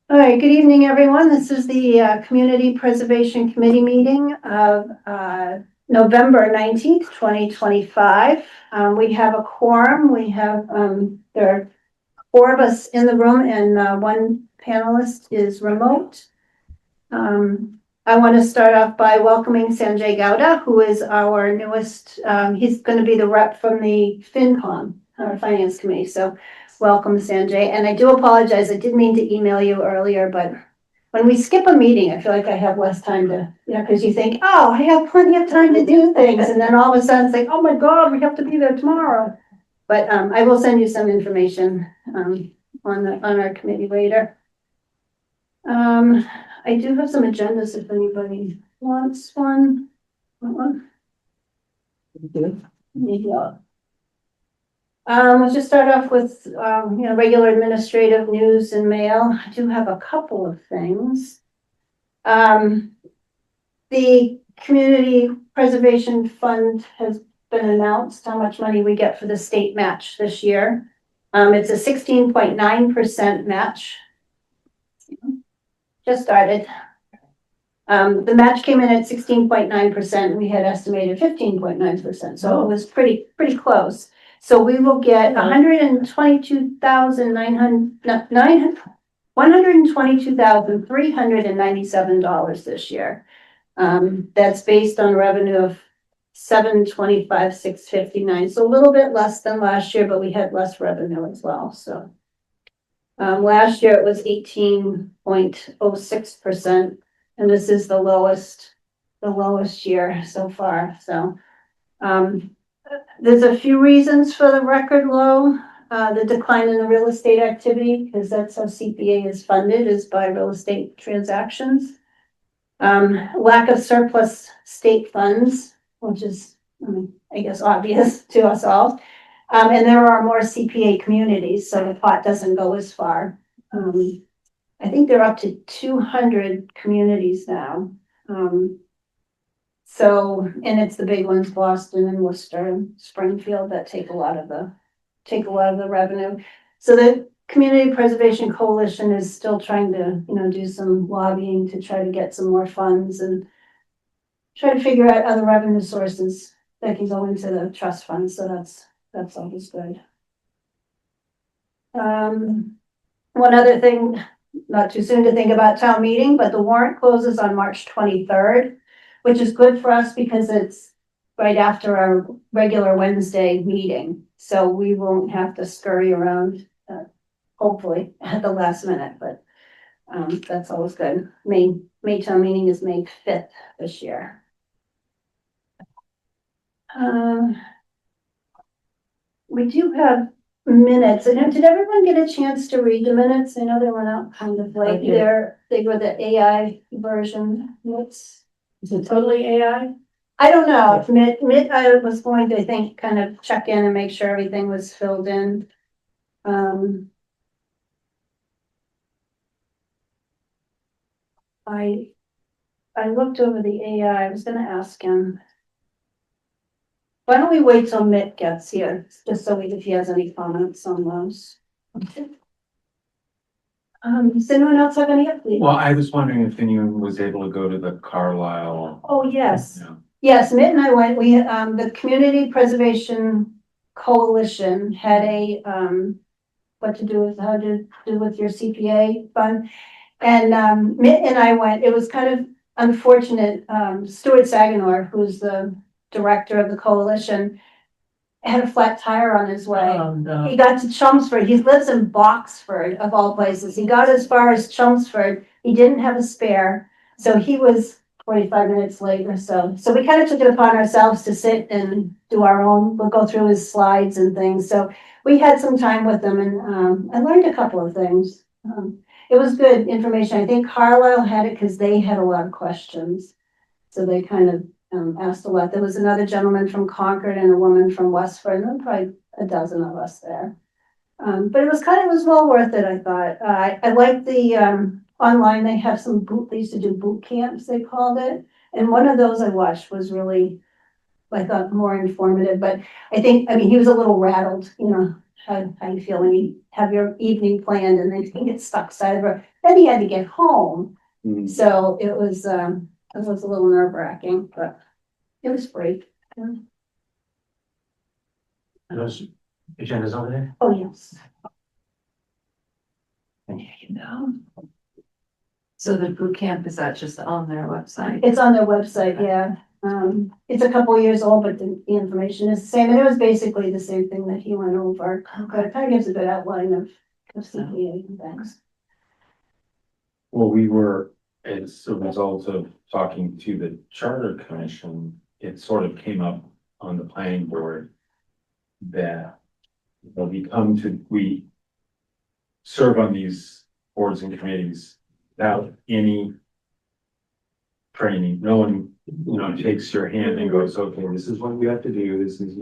All right, good evening, everyone. This is the Community Preservation Committee meeting of November 19th, 2025. We have a quorum. We have, there are four of us in the room and one panelist is remote. I want to start off by welcoming Sanjay Gowda, who is our newest, he's going to be the rep from the FinCom, our Finance Committee. So welcome, Sanjay. And I do apologize. I did mean to email you earlier, but when we skip a meeting, I feel like I have less time to, because you think, oh, I have plenty of time to do things. And then all of a sudden it's like, oh my God, we have to be there tomorrow. But I will send you some information on our committee later. I do have some agendas if anybody wants one. Yeah. Let's just start off with, regular administrative news and mail. I do have a couple of things. The Community Preservation Fund has been announced how much money we get for the state match this year. It's a 16.9% match. Just started. The match came in at 16.9%. We had estimated 15.9%, so it was pretty close. So we will get $122,397 this year. That's based on revenue of $725,659. So a little bit less than last year, but we had less revenue as well. So last year it was 18.06%, and this is the lowest year so far. So there's a few reasons for the record low. The decline in the real estate activity, because that's how CPA is funded, is by real estate transactions. Lack of surplus state funds, which is, I guess, obvious to us all. And there are more CPA communities, so the pot doesn't go as far. I think they're up to 200 communities now. So, and it's the big ones, Boston and Worcester and Springfield, that take a lot of the revenue. So the Community Preservation Coalition is still trying to, do some lobbying to try to get some more funds and try to figure out other revenue sources that can go into the trust fund. So that's always good. One other thing, not too soon to think about town meeting, but the warrant closes on March 23rd, which is good for us because it's right after our regular Wednesday meeting. So we won't have to scurry around, hopefully at the last minute, but that's always good. May town meeting is May 5th this year. We do have minutes. And did everyone get a chance to read the minutes? I know they went out kind of late. They were the AI version. Is it totally AI? I don't know. Mitt, I was going to kind of check in and make sure everything was filled in. I looked over the AI. I was going to ask him. Why don't we wait till Mitt gets here, just so if he has any comments on those. Does anyone else have any updates? Well, I was wondering if anyone was able to go to the Carlisle. Oh, yes. Yes, Mitt and I went. We, the Community Preservation Coalition had a, how to do with your CPA fund. And Mitt and I went. It was kind of unfortunate. Stuart Saganor, who's the director of the coalition, had a flat tire on his way. Oh, no. He got to Chelmsford. He lives in Boxford, of all places. He got as far as Chelmsford. He didn't have a spare, so he was 45 minutes late or so. So we kind of took it upon ourselves to sit and do our own. We'll go through his slides and things. So we had some time with him, and I learned a couple of things. It was good information. I think Carlisle had it because they had a lot of questions, so they kind of asked a lot. There was another gentleman from Concord and a woman from Westford, and probably a dozen of us there. But it was well worth it, I thought. I liked the online, they have they used to do boot camps, they called it. And one of those I watched was really, I thought, more informative. But he was a little rattled, how you feel when you have your evening planned and then you get stuck side of it. then he had to get home. Mm. So it was a little nerve wracking, but it was great. Those agendas over there? Oh, yes. There you go. So the boot camp, is that just on their website? It's on their website, yeah. It's a couple years old, but the information is the same. And it was basically the same thing that he went over. But it kind of gives a good outline of CPA and things. Well, we were, as a result of talking to the Charter Commission, it sort of came up on the planning board that we serve on these boards and committees without any training. No one, takes your hand and goes, okay, this is what we have to do. This is,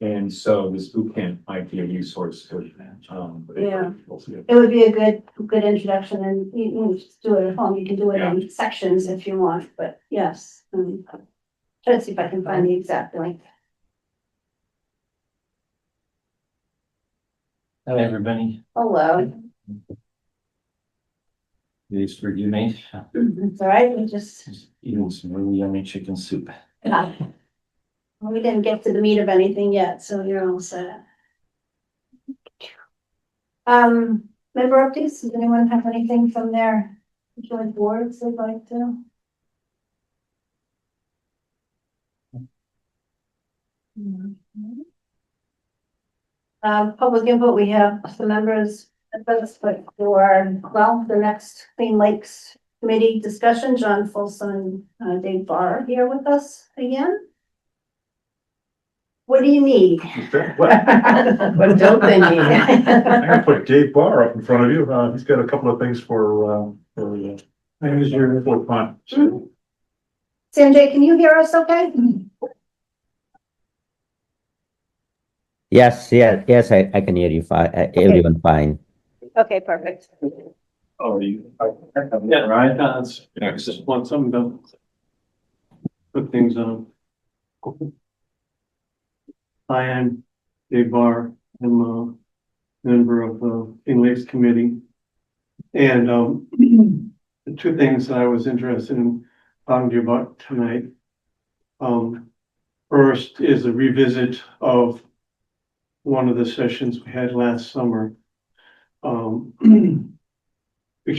and so this boot camp might be a resource to, Yeah. It would be a good introduction, and you can just do it at home. You can do it in sections if you want, but yes. Try to see if I can find the exact link. Hello, everybody. Hello. These for you, mate. It's all right. We just, Just eating some really yummy chicken soup. we didn't get to the meat of anything yet, so you're all set. Member updates, does anyone have anything from their joint boards they'd like to? Public input, we have some members, but for, the next Clean Lakes Committee discussion, John Folsom and Dave Barr are here with us again. What do you need? What don't they need? I'm gonna put Dave Barr up in front of you. He's got a couple of things for your report on. Sanjay, can you hear us okay? Yes, I can hear you fine, everyone fine. Okay, perfect. Oh, you. Yeah, right, I just want something to put things on. Hi, I'm Dave Barr. I'm a member of the Clean Lakes Committee. And the two things that I was interested in talking to you about tonight. First is a revisit of one of the sessions we had last summer. We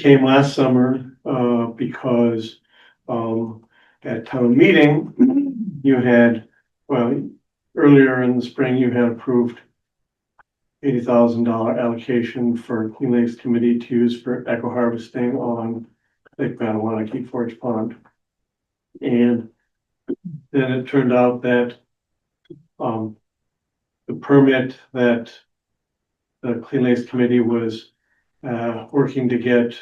came last summer because at town meeting, you had, earlier in the spring, you had approved $80,000 allocation for Clean Lakes Committee to use for eco harvesting on Lake Manawanaki Forge Pond. And then it turned out that the permit that the Clean Lakes Committee was working to get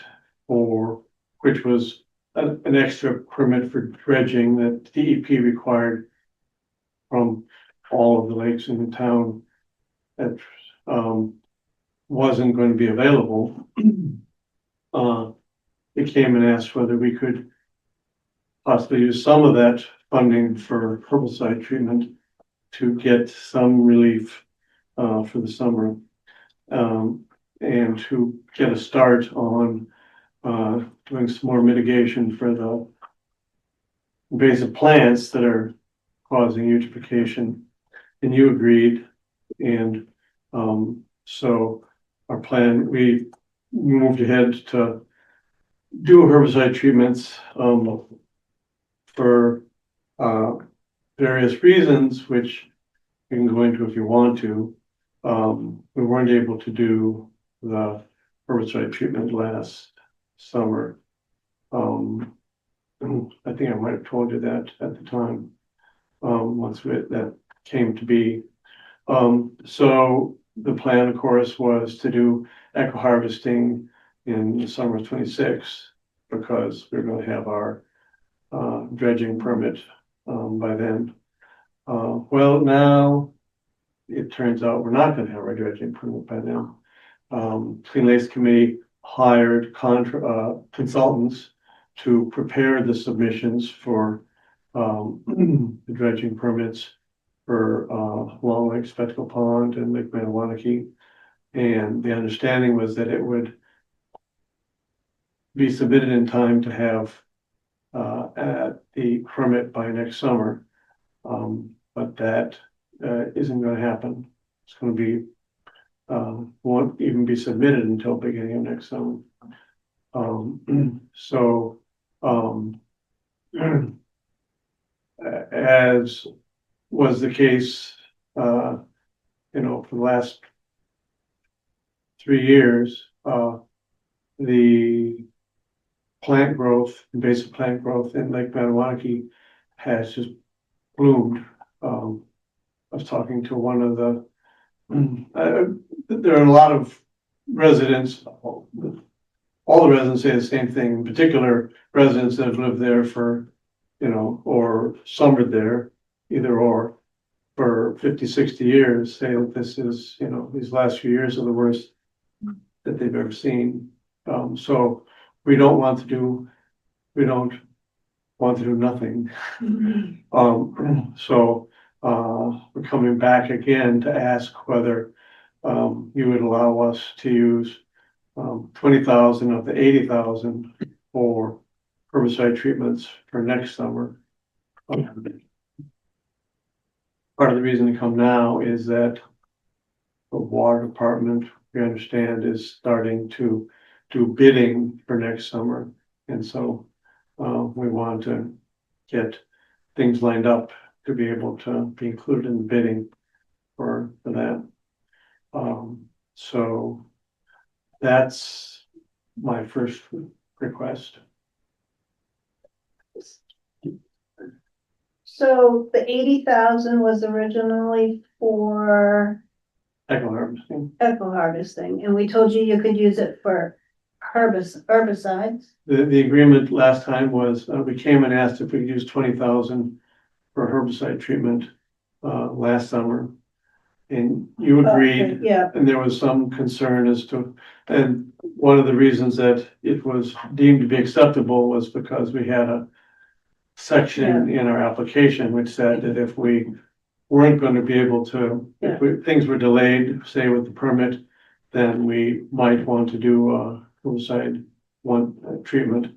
which was an extra permit for dredging that DEP required from all of the lakes in the town, that wasn't going to be available. They came and asked whether we could possibly use some of that funding for herbicide treatment to get some relief for the summer, and to get a start on doing some more mitigation for the invasive plants that are causing eutrophication. And you agreed, and so our plan, we moved ahead to do herbicide treatments for various reasons, which you can go into if you want to. We weren't able to do the herbicide treatment last summer. I think I might have told you that at the time, once that came to be. So the plan, of course, was to do eco harvesting in the summer of 26, because we're going to have our dredging permit by then. Well, now it turns out we're not going to have our dredging permit by then. Clean Lakes Committee hired consultants to prepare the submissions for the dredging permits for Long Lake, Spectacle Pond, and Lake Manawanaki. And the understanding was that it would be submitted in time to have at the permit by next summer. But that isn't gonna happen. It's gonna be won't even be submitted until beginning of next summer. So, as was the case, you know, for the last 3 years, the plant growth, invasive plant growth in Lake Matawanaki has just bloomed. I was talking to one of the, there are a lot of residents, all the residents say the same thing, in particular, residents that have lived there for, you know, or summered there, either or, for 50, 60 years, say that this is, you know, these last few years are the worst that they've ever seen. So we don't want to do nothing. So we're coming back again to ask whether you would allow us to use 20,000 of the 80,000 for herbicide treatments for next summer. Part of the reason to come now is that the water department, we understand, is starting to do bidding for next summer. And so we want to get things lined up to be able to be included in the bidding for that. So that's my first request. So the 80,000 was originally for Echo harvesting. eco harvesting, and we told you you could use it for herbicides. The agreement last time was, we came and asked if we could use 20,000 for herbicide treatment last summer. And you agreed, Yeah, and there was some concern as to, and one of the reasons that it was deemed to be acceptable was because we had a section in our application which said that if we weren't going to be able to, things were delayed, say with the permit, then we might want to do a herbicide treatment.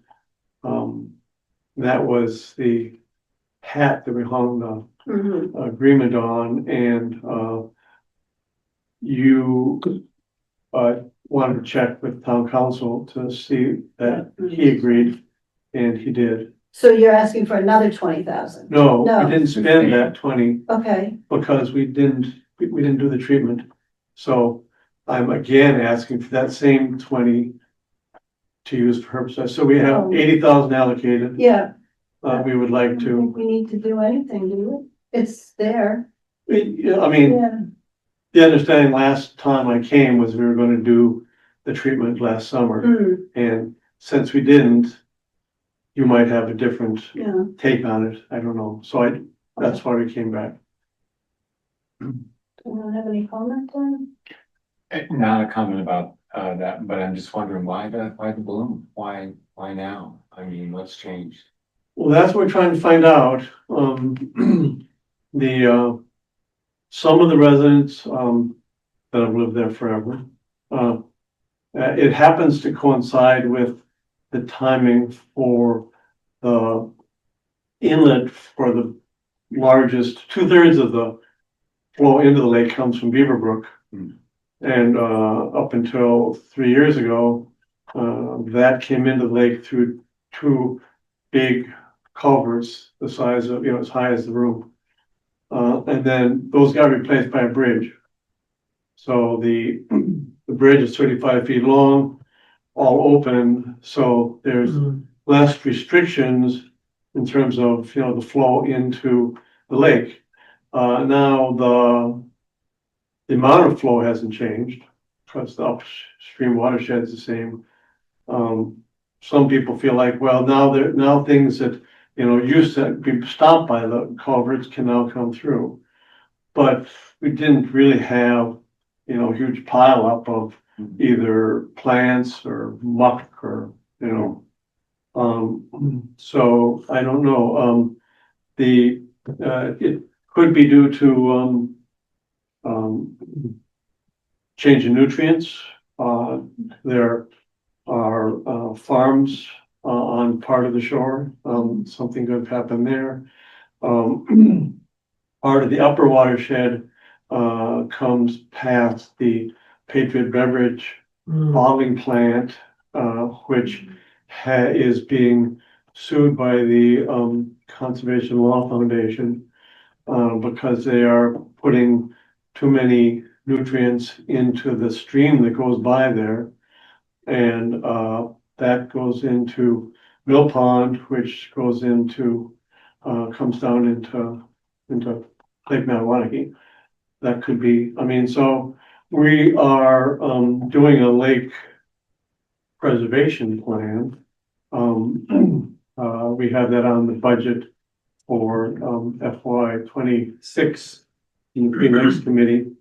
That was the hat that we hung the agreement on, and you wanted to check with town council to see that he agreed, and he did. so you're asking for another 20,000? No, No. we didn't spend that 20 Okay, because we didn't do the treatment. So I'm again asking for that same 20 to use for herbicide. So we have 80,000 allocated. yeah. We would I like don't to, think we need to do anything, do we? It's there. I mean, Yeah, the understanding last time I came was we were gonna do the treatment last summer. And since we didn't, you might have a different yeah. take on it. I don't know. So that's why we came back. Anyone have any comment on? Not a comment about that, but I'm just wondering why the bloom? Why now? I mean, what's changed? Well, that's what we're trying to find out. Some of the residents that have lived there forever, it happens to coincide with the timing for the inlet for the largest, 2/3 of the flow into the lake comes from Beaver Brook. And up until 3 years ago, that came into the lake through 2 big culverts, the size of, as high as the room. And then those got replaced by a bridge. So the bridge is 35 feet long, all open, so there's less restrictions in terms of, the flow into the lake. Now the amount of flow hasn't changed, because the upstream watershed is the same. Some people feel like, well, now things that, used to be stopped by the culverts can now come through. But we didn't really have, huge pile up of either plants or muck or, so I don't know. It could be due to, change in nutrients. There are, farms, on part of the shore. Something good happened there. Part of the upper watershed, comes past the Patriot Beverage bottling plant, which is being sued by the, Conservation Law Foundation, because they are putting too many nutrients into the stream that goes by there. And, that goes into Mill Pond, which goes into, comes down into Lake Matawanaki. That could be, I mean, so we are, doing a lake preservation plan. We have that on the budget for, FY 26 in the Green Committee.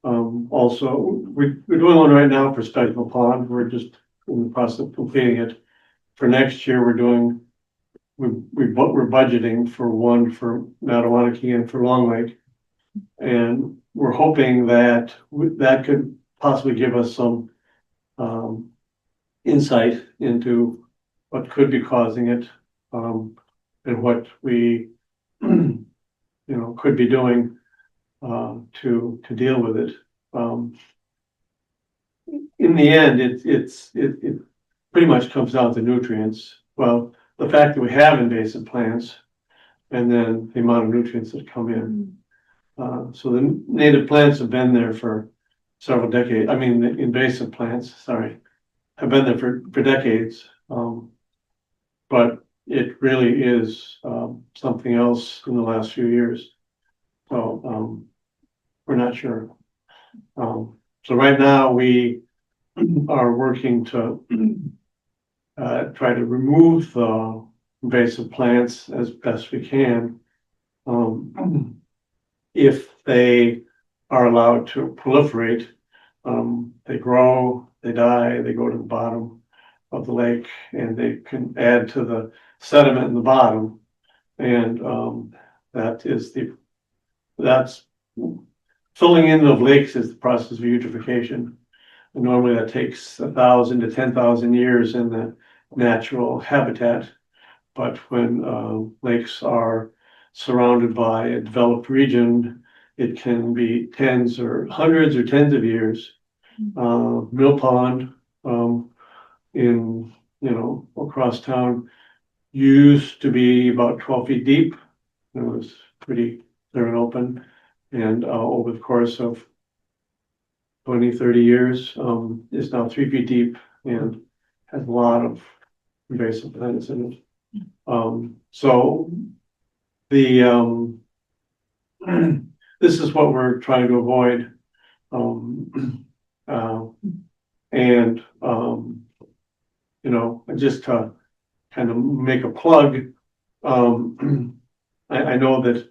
Also, we're doing one right now for Spectacle Pond. We're just in the process of completing it. For next year, we're budgeting for one for Matawanaki and for Long Lake. And we're hoping that that could possibly give us some, insight into what could be causing it, and what we, could be doing, to deal with it. In the end, it pretty much comes down to nutrients. Well, the fact that we have invasive plants and then the amount of nutrients that come in. So the native plants have been there for several decades. I mean, the invasive plants, sorry, have been there for decades. But it really is, something else in the last few years. So, we're not sure. So right now we are working to, try to remove the invasive plants as best we can. If they are allowed to proliferate, they grow, they die, they go to the bottom of the lake, and they can add to the sediment in the bottom. And that's filling in of lakes is the process of eutrophication. And normally that takes 1,000 to 10,000 years in the natural habitat. But when, lakes are surrounded by a developed region, it can be tens or hundreds or tens of years. Mill Pond, across town used to be about 12 feet deep. It was pretty clear and open. And, over the course of 20, 30 years, is now 3 feet deep and has a lot of invasive plants in it. So the, this is what we're trying to avoid. Just to kind of make a plug, I know that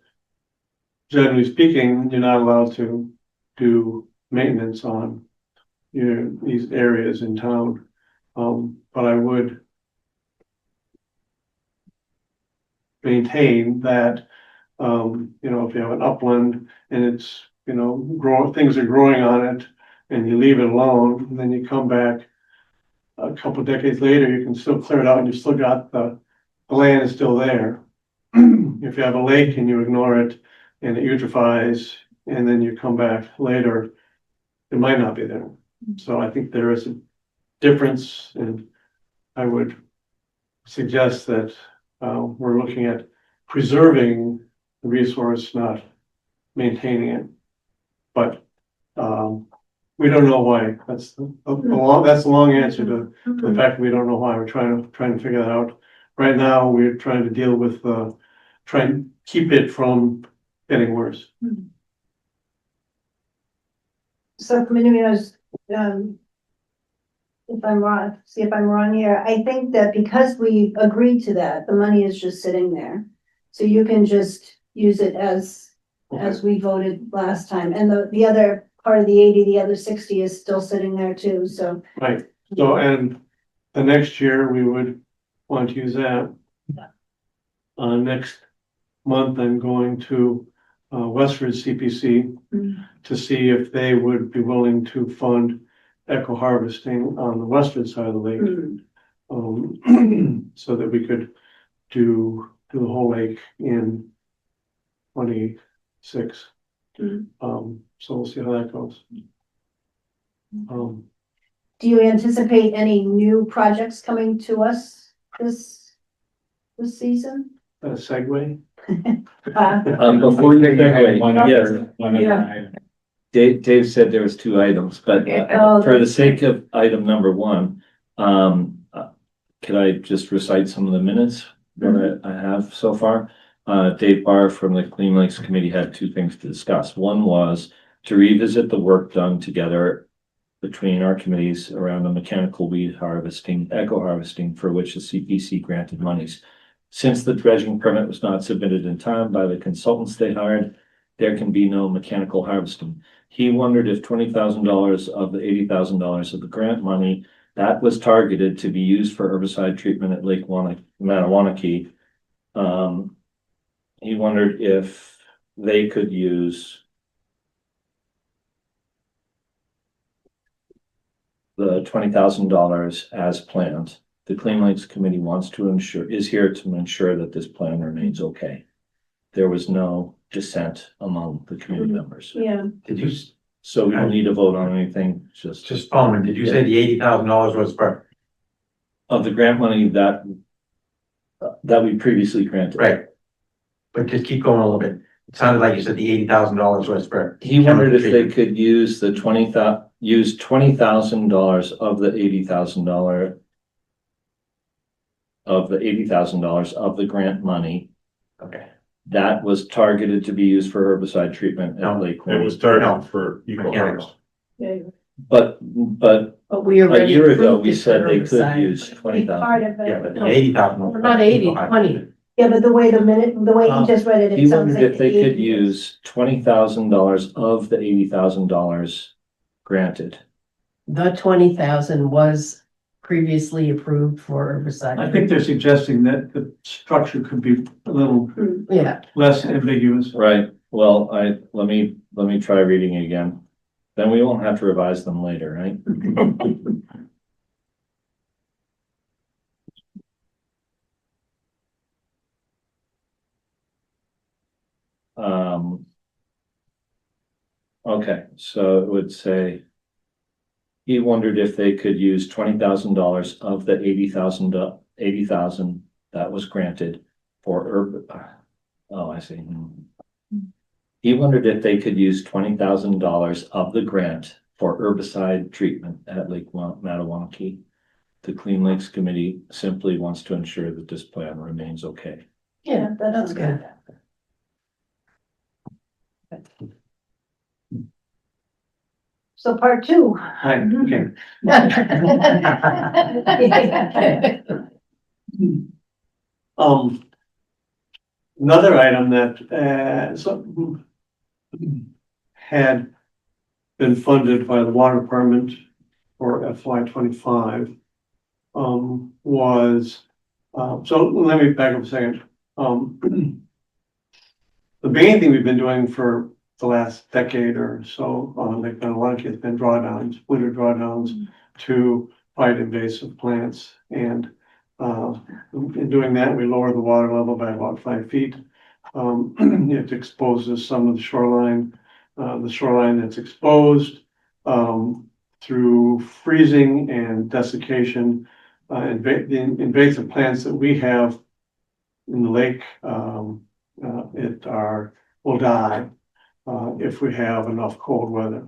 generally speaking, you're not allowed to do maintenance on these areas in town. But I would maintain that, if you have an upland and it's, things are growing on it and you leave it alone, and then you come back a couple of decades later, you can still clear it out and you still got the land is still there. If you have a lake and you ignore it and it eutrophies and then you come back later, it might not be there. So I think there is a difference, and I would suggest that, we're looking at preserving the resource, not maintaining it. But, we don't know why. That's the long answer to the fact that we don't know why. We're trying to figure that out. Right now, we're trying to deal with, try and keep it from getting worse. So Commissioners, if I'm wrong, see if I'm wrong here, I think that because we agreed to that, the money is just sitting there. So you can just use it as we voted last time, and the other part of the 80, the other 60 is still sitting there too, so. Right, so, and the next year we would want to use that. Next month, I'm going to, Westford CPC to see if they would be willing to fund eco harvesting on the western side of the lake. So that we could do the whole lake in 26. So we'll see how that goes. Do you anticipate any new projects coming to us this season? A segue. Before you segue, One yes, other- one other Yeah. item. Dave said there was two items, but Oh, for the that's sake of item number one, could I just recite some of the minutes that I have so far? Dave Barr from the Clean Lakes Committee had two things to discuss. One was to revisit the work done together between our committees around the mechanical weed harvesting, eco harvesting, for which the CPC granted monies. Since the dredging permit was not submitted in time by the consultants they hired, there can be no mechanical harvesting. He wondered if $20,000 of the $80,000 of the grant money that was targeted to be used for herbicide treatment at Lake Matawanaki. He wondered if they could use the $20,000 as planned. The Clean Lakes Committee is here to ensure that this plan remains okay. There was no dissent among the committee members. Yeah, Did you, So we don't need to vote on anything, just following, did you say the $80,000 was for, of the grant money that we previously granted. right? But just keep going a little bit. It sounded like you said the $80,000 was for. He wondered if they treatment. could use the $20,000 of the $80,000 of the grant money Okay, that was targeted to be used for herbicide treatment No, at Lake. It was No. targeted for eco mechanical. harvest. But But we a already. year ago, approved we it said for they could herbicide. use be 20,000. part of Yeah, but it. the 80,000. Well, not 80, 20. Yeah, but the way he just read it, He it sounds wondered like. if they the could 80 use $20,000 of the $80,000 granted. The 20,000 was previously approved for herbicide. I think they're suggesting that the structure could be a little Yeah, less ambiguous. Right, well, let me try reading it again. Then we won't have to revise them later, right? Okay, so it would say. He wondered if they could use $20,000 of the $80,000 that was granted for oh, I see. He wondered if they could use $20,000 of the grant for herbicide treatment at Lake Matawanaki. The Clean Lakes Committee simply wants to ensure that this plan remains okay. yeah, that's good. So part two. Hi, okay. Another item that, had been funded by the water department for FY 25, was, so let me back up a second. The main thing we've been doing for the last decade or so on Lake Matawanaki has been drawdowns, winter drawdowns to fight invasive plants. And in doing that, we lower the water level by about 5 feet. It exposes some of the shoreline that's exposed through freezing and desiccation. The invasive plants that we have in the lake will die if we have enough cold weather.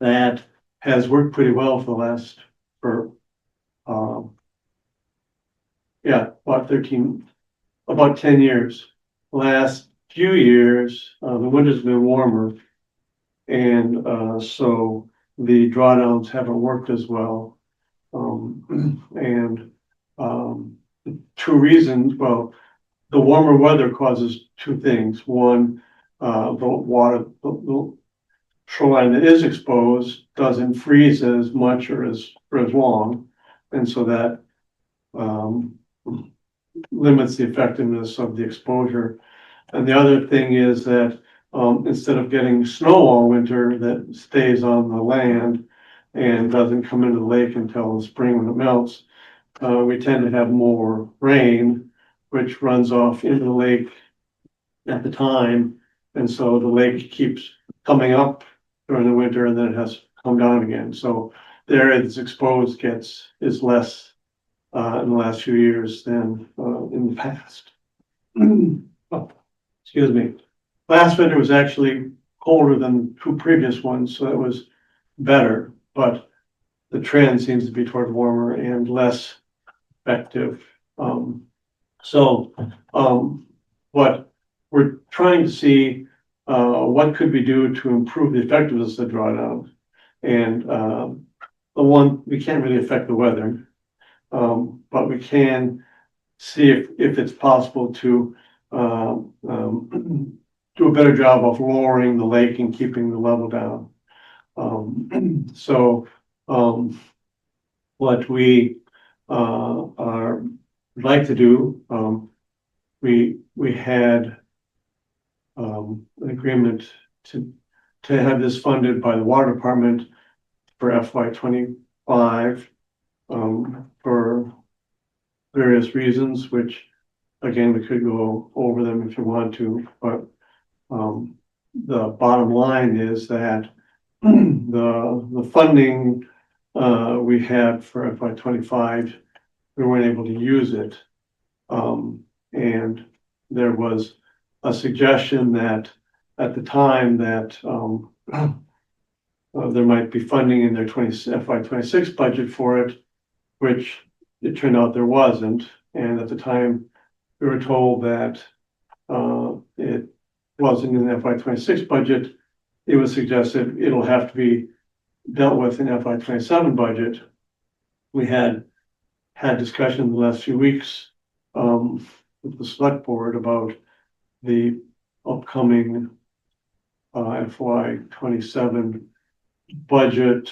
That has worked pretty well for the last, about 10 years. Last few years, the winter's been warmer. And so the drawdowns haven't worked as well. Two reasons, well, the warmer weather causes two things. One, the shoreline that is exposed doesn't freeze as much or as long. And so that limits the effectiveness of the exposure. And the other thing is that instead of getting snow all winter that stays on the land and doesn't come into the lake until the spring when it melts, we tend to have more rain, which runs off into the lake at the time. And so the lake keeps coming up during the winter and then it has to come down again. So the area that's exposed is less in the last few years than in the past. Oh, excuse me. Last winter was actually colder than two previous ones, so that was better, but the trend seems to be toward warmer and less effective. What we're trying to see, what could we do to improve the effectiveness of the drawdown? And the one, we can't really affect the weather, but we can see if it's possible to do a better job of lowering the lake and keeping the level down. What we are like to do, we had an agreement to have this funded by the water department for FY 25 for various reasons, which again, we could go over them if you want to, but the bottom line is that the funding we had for FY 25, we weren't able to use it. And there was a suggestion that at the time that there might be funding in their FY 26 budget for it, which it turned out there wasn't. And at the time, we were told that it wasn't in the FY 26 budget. It was suggested it'll have to be dealt with in FY 27 budget. We had discussion the last few weeks with the select board about the upcoming FY 27 budget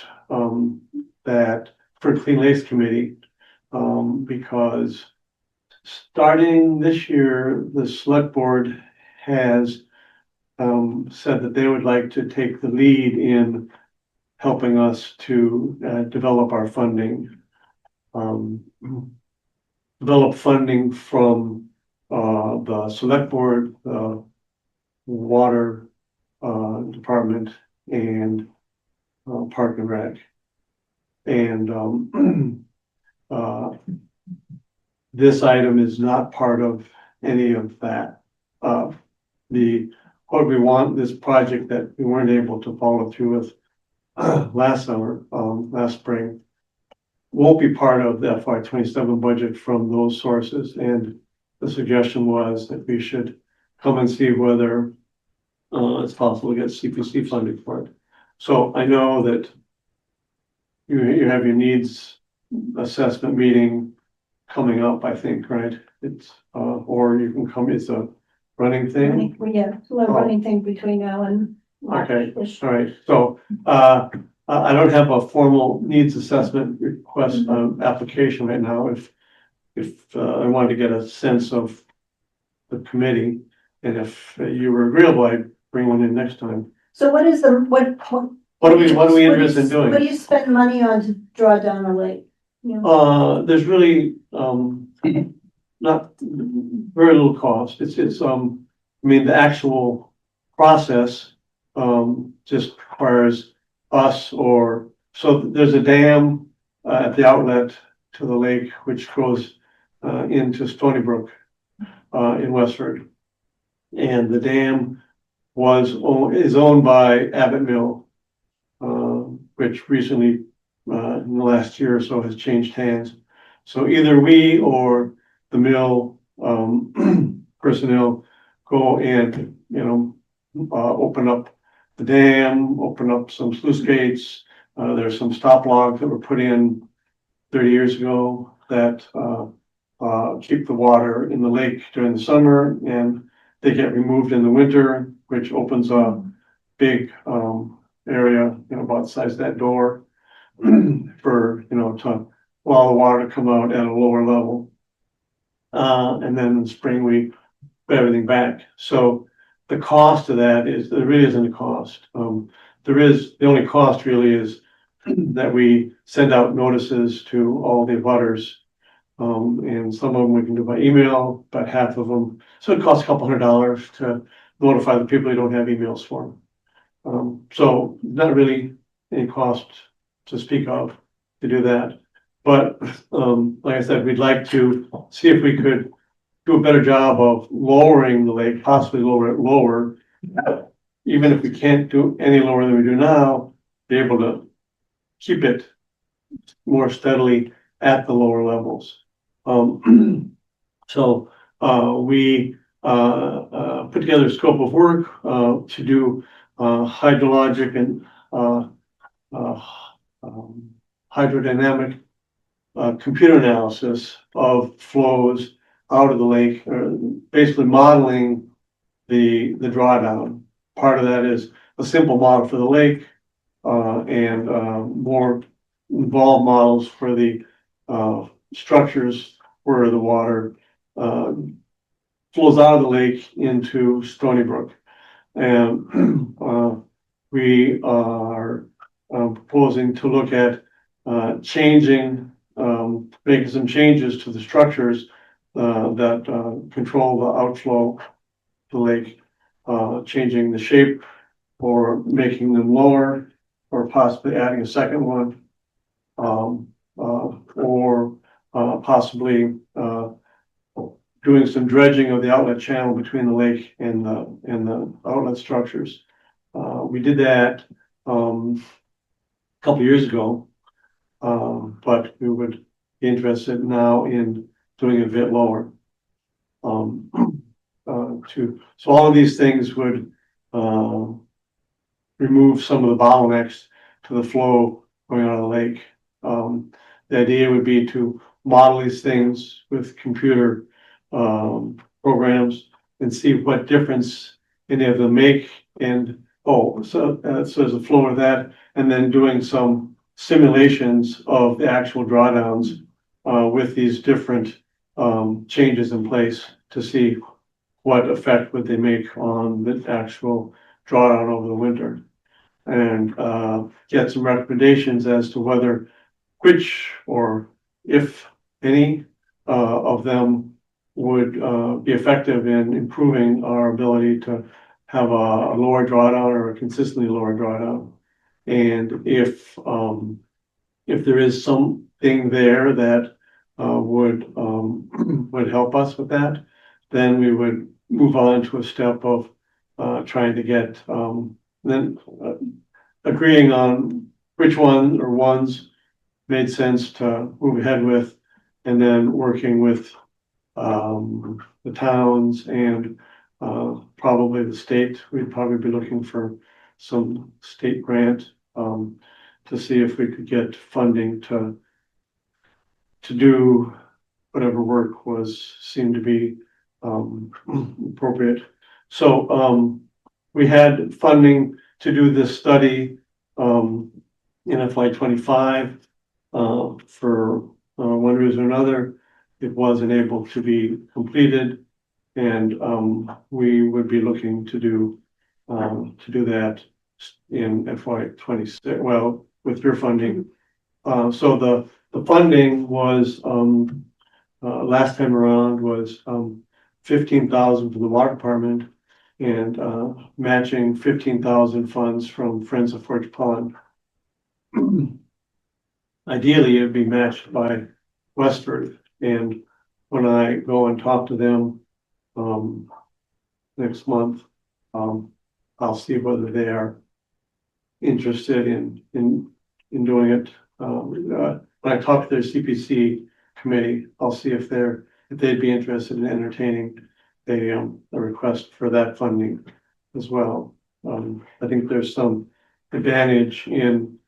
that for Clean Lakes Committee, because starting this year, the select board has said that they would like to take the lead in helping us to develop our funding. Develop funding from the select board, the water department, and Park and Rec. And this item is not part of any of that. What we want, this project that we weren't able to follow through with last spring, won't be part of the FY 27 budget from those sources. And the suggestion was that we should come and see whether it's possible to get CPC funding for it. So I know that you have your needs assessment meeting coming up, I think, right? It's or you can come, it's a running thing. Yeah, a running thing between now and March. Okay, all right. So I don't have a formal needs assessment request application right now. If I wanted to get a sense of the committee, and if you were agreeable, I'd bring one in next time. So what is What are we interested in doing? What do you spend money on to draw down a lake? You know? There's really not very little cost. It's I mean, the actual process just requires us so there's a dam at the outlet to the lake which goes into Stony Brook in Westford, and the dam is owned by Abbott Mill, which recently in the last year or so has changed hands. So either we or the mill personnel go and open up the dam, open up some sluice gates. There's some stop logs that were put in 30 years ago that keep the water in the lake during the summer, and they get removed in the winter, which opens a big area, about the size of that door for, to allow the water to come out at a lower level. And then in the spring, we put everything back. So the cost of that is, there really isn't a cost. The only cost really is that we send out notices to all the abutters. And some of them we can do by email, but half of them, so it costs a couple $100 to notify the people you don't have emails for. So not really any cost to speak of to do that. But, like I said, we'd like to see if we could do a better job of lowering the lake, possibly lower it lower. Even if we can't do any lower than we do now, be able to keep it more steadily at the lower levels. So, we, put together a scope of work, to do, hydrologic and, hydrodynamic, computer analysis of flows out of the lake, basically modeling the drawdown. Part of that is a simple model for the lake, and more involved models for the structures where the water flows out of the lake into Stony Brook. And we are proposing to look at changing, making some changes to the structures that control the outflow of the lake, changing the shape or making them lower, or possibly adding a second one, or possibly doing some dredging of the outlet channel between the lake and the outlet structures. We did that a couple years ago, but we would be interested now in doing it a bit lower. So all of these things would remove some of the bottlenecks to the flow going out of the lake. The idea would be to model these things with computer programs and see what difference any of them make. And so there's a flow of that, and then doing some simulations of the actual drawdowns with these different changes in place to see what effect would they make on the actual drawdown over the winter, and get some recommendations as to whether, which, or if any of them would be effective in improving our ability to have a lower drawdown or a consistently lower drawdown. And if there is something there that would help us with that, then we would move on to a step of trying to get then agreeing on which one or ones made sense to move ahead with, and then working with the towns and probably the state. We'd probably be looking for some state grant to see if we could get funding to do whatever work seemed to be appropriate. So we had funding to do this study in FY 25. For one reason or another, it wasn't able to be completed, and we would be looking to do that in FY 26. Well, with your funding, so the funding was last time around was $15,000 from the water department, and matching 15,000 funds from Friends of Forge Pond. Ideally, it'd be matched by Westford, and when I go and talk to them next month, I'll see whether they are interested in doing it. When I talk to their CPC committee, I'll see if they'd be interested in entertaining a request for that funding as well. I think there's some advantage in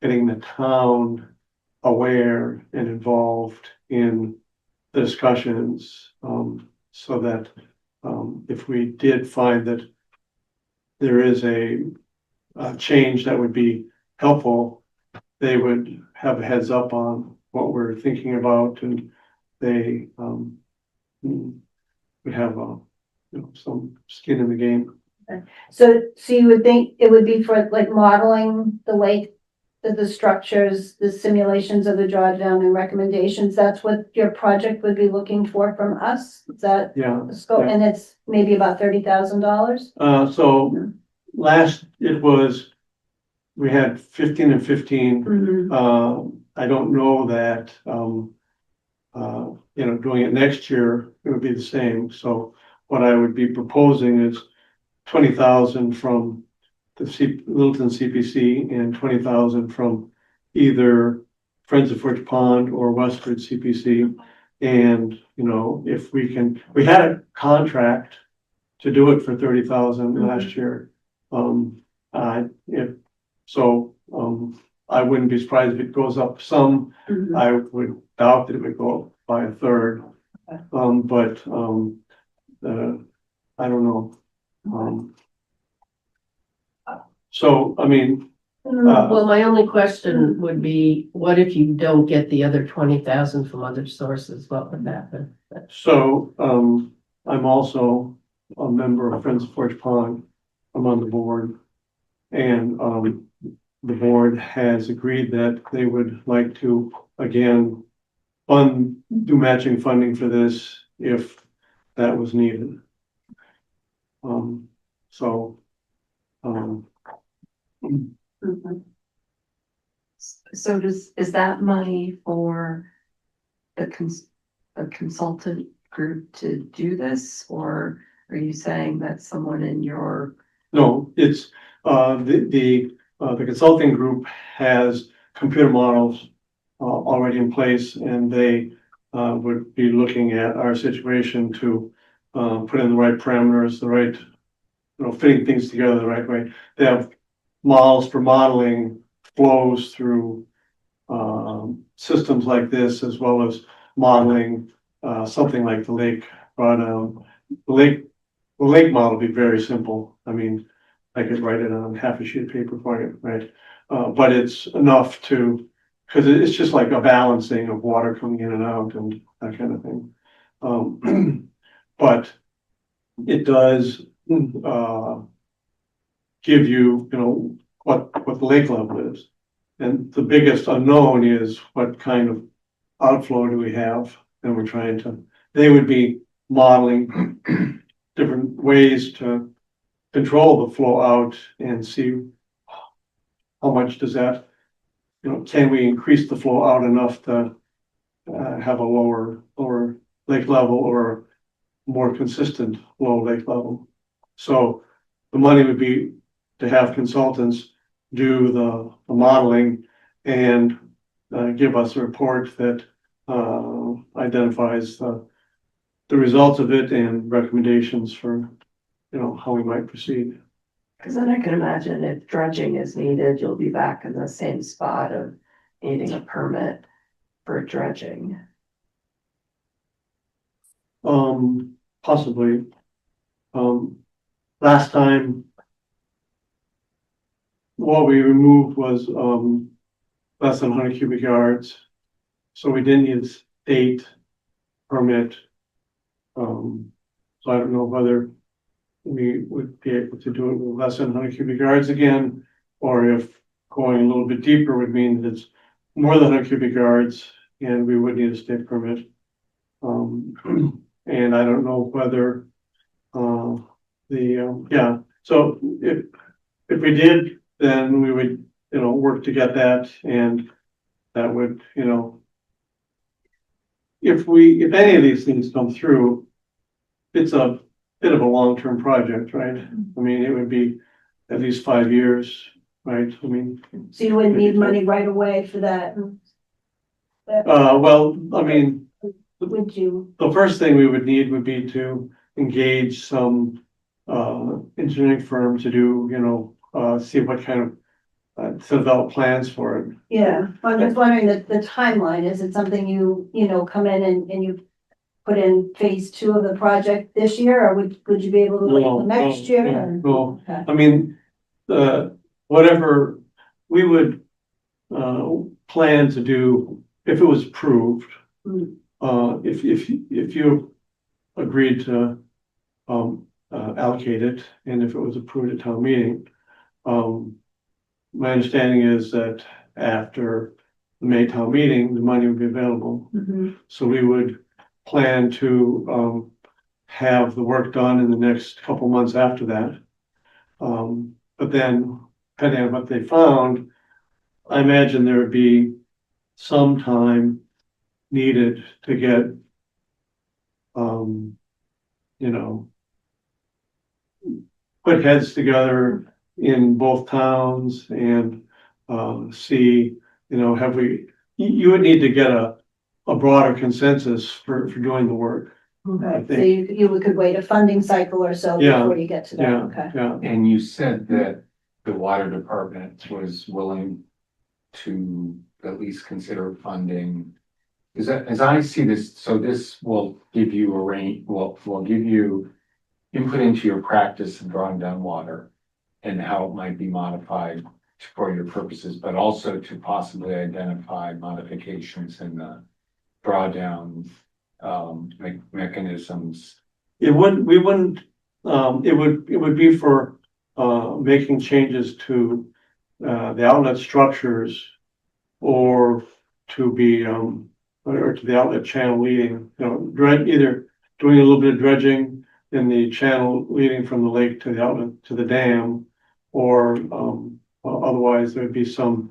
getting the town aware and involved in the discussions, so that if we did find that there is a change that would be helpful, they would have a heads up on what we're thinking about, and they would have some skin in the game. So you would think it would be for like modeling the lake, the structures, the simulations of the drawdown and recommendations, that's what your project would be looking for from us? Is that Yeah. the scope? And it's maybe about $30,000? So it was, we had 15 and 15. Mhm. I don't know that, doing it next year, it would be the same. So what I would be proposing is 20,000 from the Littleton CPC and 20,000 from either Friends of Fort Pond or Westford CPC. And, if we had a contract to do it for 30,000 last year. I wouldn't be surprised if it goes up some. Mhm. I would doubt that it would go up by a third. Okay. I don't know. So, I mean, Well, my only question would be, what if you don't get the other 20,000 from other sources? What would happen? so, I'm also a member of Friends of Forge Pond. I'm on the board. And, the board has agreed that they would like to, again, do matching funding for this if that was needed. So, Mhm. So is that money for a consultant group to do this? Or are you saying that someone in your, no, it's, the consulting group has computer models already in place, and they would be looking at our situation to put in the right parameters, the right, fitting things together the right way. They have models for modeling flows through systems like this, as well as modeling something like the lake. But the lake model would be very simple. I mean, I could write it on half a sheet of paper for you, right? But it's enough because it's just like a balancing of water coming in and out and that kind of thing. But it does give you, what the lake level is. And the biggest unknown is what kind of outflow do we have? And they would be modeling different ways to control the flow out and see how much does that, can we increase the flow out enough to have a lower lake level or more consistent low lake level. So the money would be to have consultants do the modeling and give us a report that identifies the results of it and recommendations for, how we might proceed. because then I can imagine if dredging is needed, you'll be back in the same spot of needing a permit for dredging. Possibly. Last time, what we removed was less than 100 cubic yards, so we didn't need a state permit. So I don't know whether we would be able to do it with less than 100 cubic yards again, or if going a little bit deeper would mean that it's more than 100 cubic yards and we would need a state permit. And I don't know whether so if we did, then we would, work to get that, and that would, if any of these things come through, it's a bit of a long-term project, right? I mean, it would be at least 5 years, right? I mean. So you wouldn't need money right away for that? Well, I mean, Would you? the first thing we would need would be to engage some engineering firm to do, see what kind of to develop plans for it. Yeah, I'm just wondering the timeline. Is it something you come in and you put in phase 2 of the project this year, or would you be able to wait No, till next no, year? yeah, or- no. Okay. I mean, whatever we would plan to do, if it was approved, Mm. if you agreed to allocate it, and if it was approved at town meeting. My understanding is that after the May town meeting, the money would be available. So we would plan to, have the work done in the next couple months after that. But then, depending on what they found, I imagine there would be some time needed to get, you know, put heads together in both towns and, see, you know, have we, you would need to get a broader consensus for doing the work. I Right, so think, you could wait a funding cycle or so Yeah, before you get to that, yeah, okay? yeah. And you said that the water department was willing to at least consider funding. As I see this, so this will give you a range, will give you input into your practice of drawing down water and how it might be modified for your purposes, but also to possibly identify modifications in the drawdown mechanisms. It wouldn't, we wouldn't, it would be for, making changes to, the outlet structures or to be, or to the outlet channel leading, you know, either doing a little bit of dredging in the channel leading from the lake to the outlet to the dam, or, otherwise there'd be some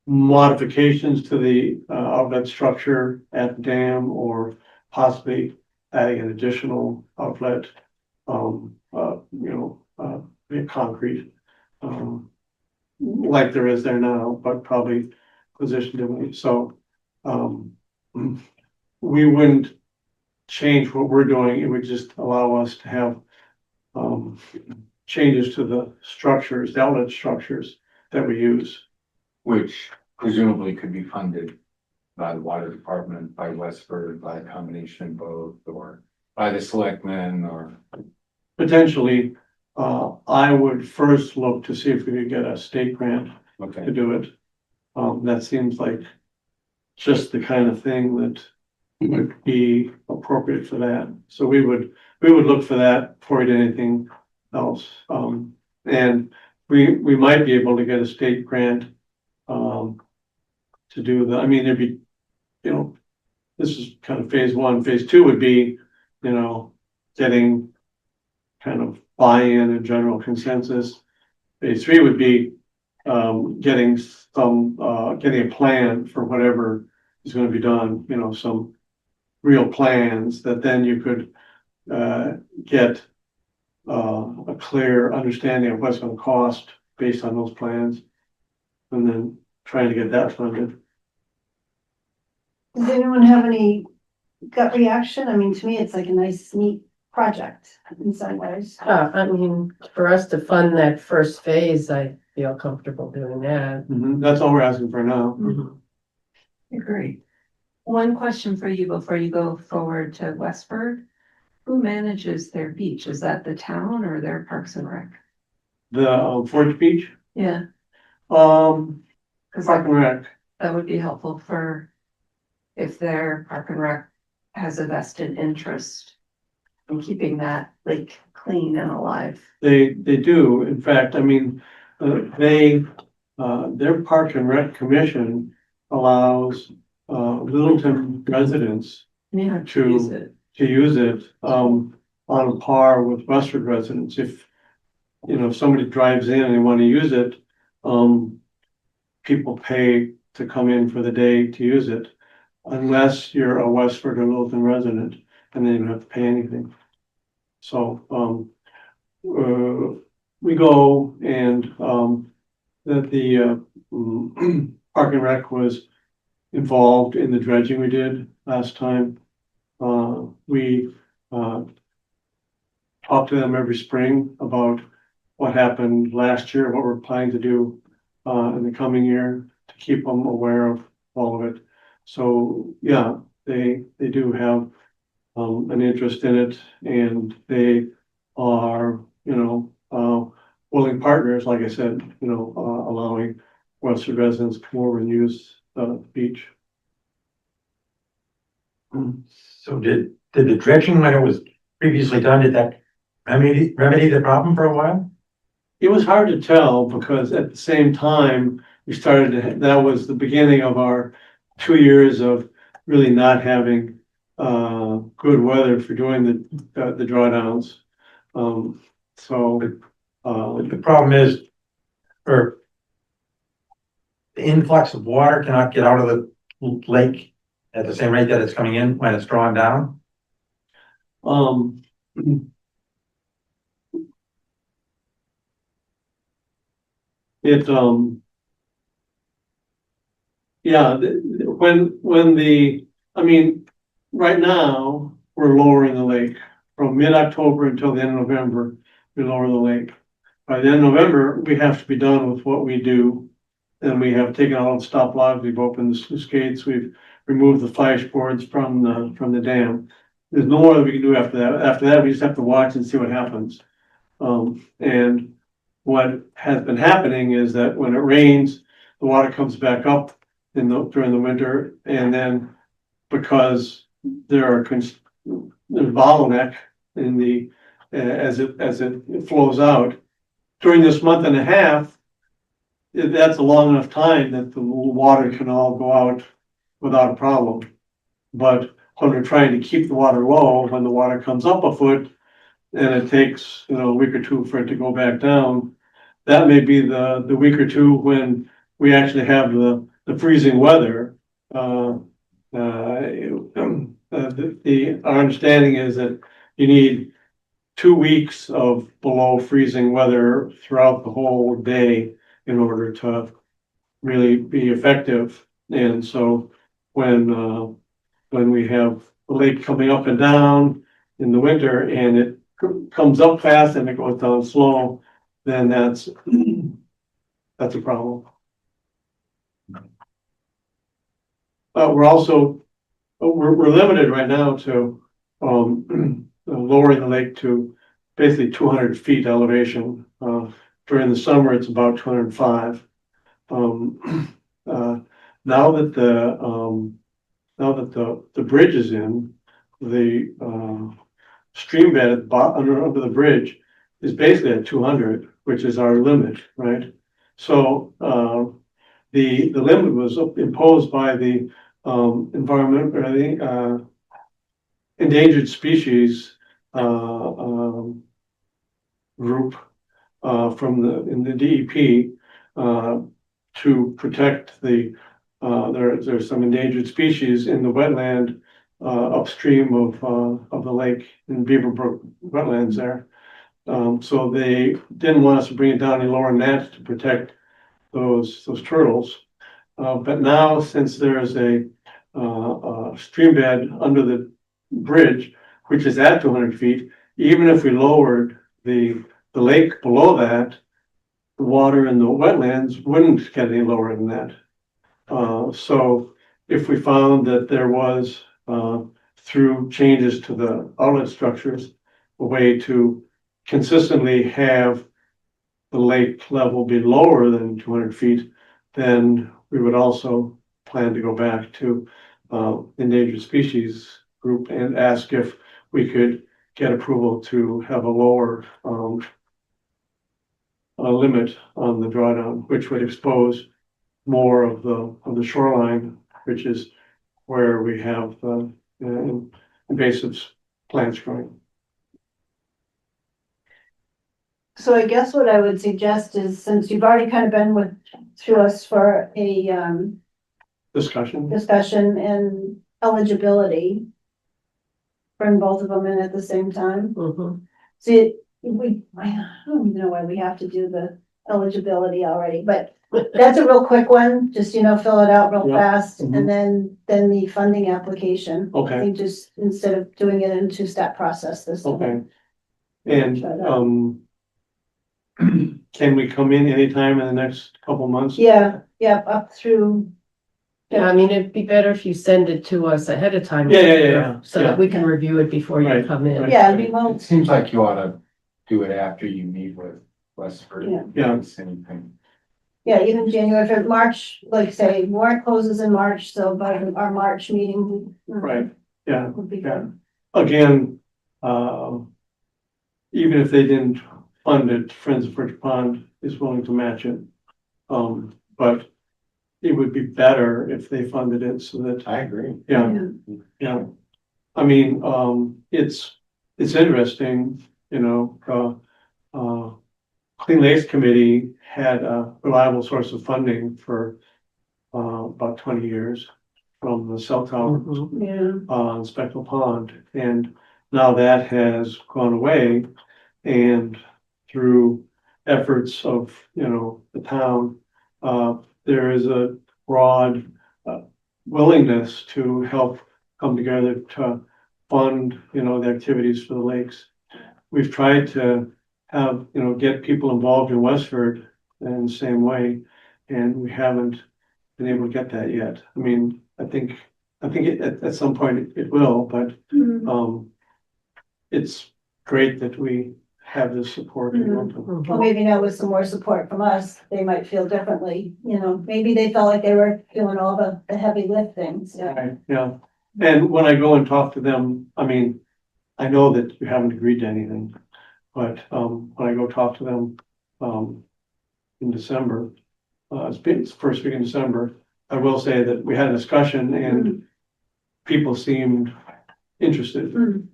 modifications to the, outlet structure at the dam, or possibly adding an additional outlet, concrete, like there is there now, but probably positioned differently. So, we wouldn't change what we're doing. It would just allow us to have, changes to the structures, the outlet structures that we use. Which presumably could be funded by the water department, by Westford, by a combination of both, or by the selectmen, or. Potentially, I would first look to see if we could get a state grant to Okay, do it. That seems like just the kind of thing that would be appropriate for that. So we would look for that before we did anything else. And we might be able to get a state grant, to do the, I mean, there'd be, you know, this is kind of phase one. Phase two would be, you know, getting kind of buy-in and general consensus. Phase three would be, getting a plan for whatever is gonna be done, you know, some real plans that then you could, get, a clear understanding of what's gonna cost based on those plans. And then trying to get that funded. Does anyone have any gut reaction? I mean, to me, it's like a nice, neat project in some ways. I mean, for us to fund that first phase, I feel comfortable doing that. That's all we're asking for now. Agree. One question for you before you go forward to Westford. Who manages their beach? Is that the town or their Parks and Rec? The, Forge Beach, Yeah, Park cause and Rec, that would be helpful for if their Park and Rec has a vested interest in keeping that lake clean and alive. they do, in fact, I mean, their Park and Rec Commission allows, Littleton residents Yeah, To- use it. to use it, on a par with Westford residents. If, you know, if somebody drives in and they want to use it, people pay to come in for the day to use it. Unless you're a Westford or Littleton resident, and then you don't have to pay anything. So, we go and, that the, Park and Rec was involved in the dredging we did last time. We talk to them every spring about what happened last year, what we're planning to do in the coming year to keep them aware of all of it. So, yeah, they do have an interest in it, and they are, you know, willing partners, like I said, you know, allowing Western residents to come over and use the beach. So did the dredging, I know was previously done, did that remedy the problem for a while? It was hard to tell because at the same time, that was the beginning of our 2 years of really not having good weather for doing the drawdowns. So, The problem is, or the influx of water cannot get out of the lake at the same rate that it's coming in when it's drawn down. um, it, yeah, I mean, right now, we're lowering the lake. From mid-October until the end of November, we lower the lake. By the end of November, we have to be done with what we do. And we have taken all the stop logs, we've opened the sluice gates, we've removed the flash boards from the dam. There's no more that we can do after that. After that, we just have to watch and see what happens. And what has been happening is that when it rains, the water comes back up during the winter, and then because there's bottleneck as it flows out during this month and a half, that's a long enough time that the water can all go out without a problem. But when we're trying to keep the water low, when the water comes up a foot and it takes, a week or two for it to go back down, that may be the week or two when we actually have the freezing weather. Our understanding is that you need 2 weeks of below freezing weather throughout the whole day in order to really be effective. And so when we have the lake coming up and down in the winter and it comes up fast and it goes down slow, then that's a problem. We're also, we're limited right now to lowering the lake to basically 200 feet elevation. During the summer, it's about 205. Now that the bridge is in, the stream bed at the under the bridge is basically at 200, which is our limit, right? So the limit was imposed by the environment or the endangered species group in the DEP to protect there's some endangered species in the wetland upstream of the lake in Beaverbrook wetlands there. So they didn't want us to bring it down any lower than that to protect those turtles. But now, since there's a stream bed under the bridge, which is at 200 feet, even if we lowered the lake below that, the water in the wetlands wouldn't get any lower than that. So if we found that there was, through changes to the outlet structures, a way to consistently have the lake level be lower than 200 feet, then we would also plan to go back to endangered species group and ask if we could get approval to have a lower limit on the drawdown, which would expose more of the shoreline, which is where we have invasive plants growing. So I guess what I would suggest is, since you've already kind of been through us for a Discussion. discussion and eligibility, bring both of them in at the same time. Mhm. See, I don't even know why we have to do the eligibility already, but that's a real quick one, just, fill it out real Yeah. fast, Mhm. and then the funding application. I Okay, think just instead of doing it in a two-step process this time. okay. And can we come in anytime in the next couple months? Yeah, up through, Yeah, I mean, it'd be better if you send it to us ahead of time. Yeah. So that we can review it before you Right, come in. right. yeah, I mean, well, It seems like you ought to do it after you meet with Westford. Yeah. Yeah. Anything. yeah, even January, February, March, like say, warrant closes in March, so by our March meeting. Right, yeah. Would be good. Again, even if they didn't fund it, Friends of Forge Pond is willing to match it. But it would be better if they funded it so that, I agree. yeah, yeah. I mean, it's interesting, you know, Clean Lakes Committee had a reliable source of funding for about 20 years from the cell tower Yeah. on Speckle Pond. And now that has gone away, and through efforts of, you know, the town, there is a broad willingness to help come together to fund, you know, the activities for the lakes. We've tried to have, you know, get people involved in Westford in the same way, and we haven't been able to get that yet. I mean, I think at some point it will, but it's great that we have this support in Wilton. Well, maybe now with some more support from us, they might feel differently, you know, maybe they felt like they were doing all the heavy lifting, so. Right, yeah, and when I go and talk to them, I mean, I know that you haven't agreed to anything, but, when I go talk to them, in December, it's first week in December, I will say that we had a discussion and people seemed interested.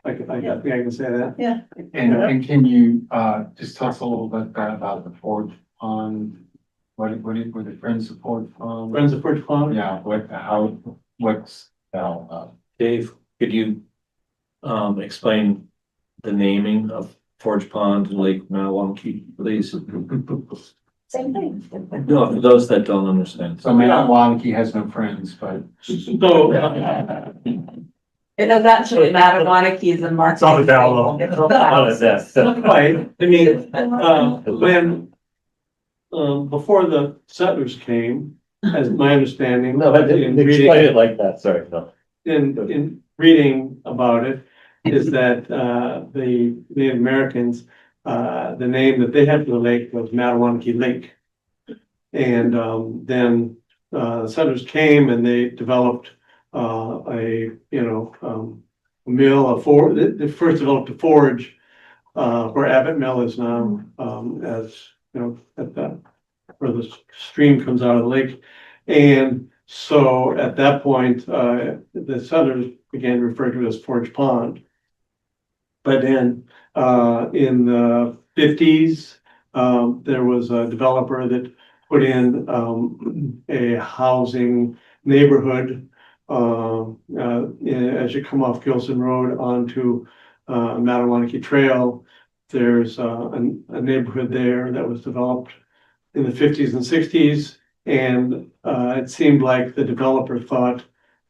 I think I can say that. And can you, just tell us a little bit about the Forge Pond? What were the Friends of Forge Pond? Friends of Forge Pond? Yeah, what's that all about? Dave, could you explain the naming of Forge Pond and Lake Manawanki, please? Same thing. No, for those that don't understand. So Manawanki has no friends, but. So, It is actually Mattawanakis and Mark. It's on the down low. right, I mean, when, before the settlers came, as my understanding. in reading- it like that, sorry, no. in reading about it, is that, the Native Americans, the name that they had for the lake was Mattawanaki Lake. And, then, settlers came and they developed, a, you know, a mill, they first developed a forge, where Abbott Mill is now, as, you know, at the, where the stream comes out of the lake. And so at that point, the settlers began to refer to it as Forge Pond. But then, in the 50s, there was a developer that put in, a housing neighborhood, as you come off Gilson Road onto, Mattawanaki Trail. There's, a neighborhood there that was developed in the 50s and 60s. And, it seemed like the developer thought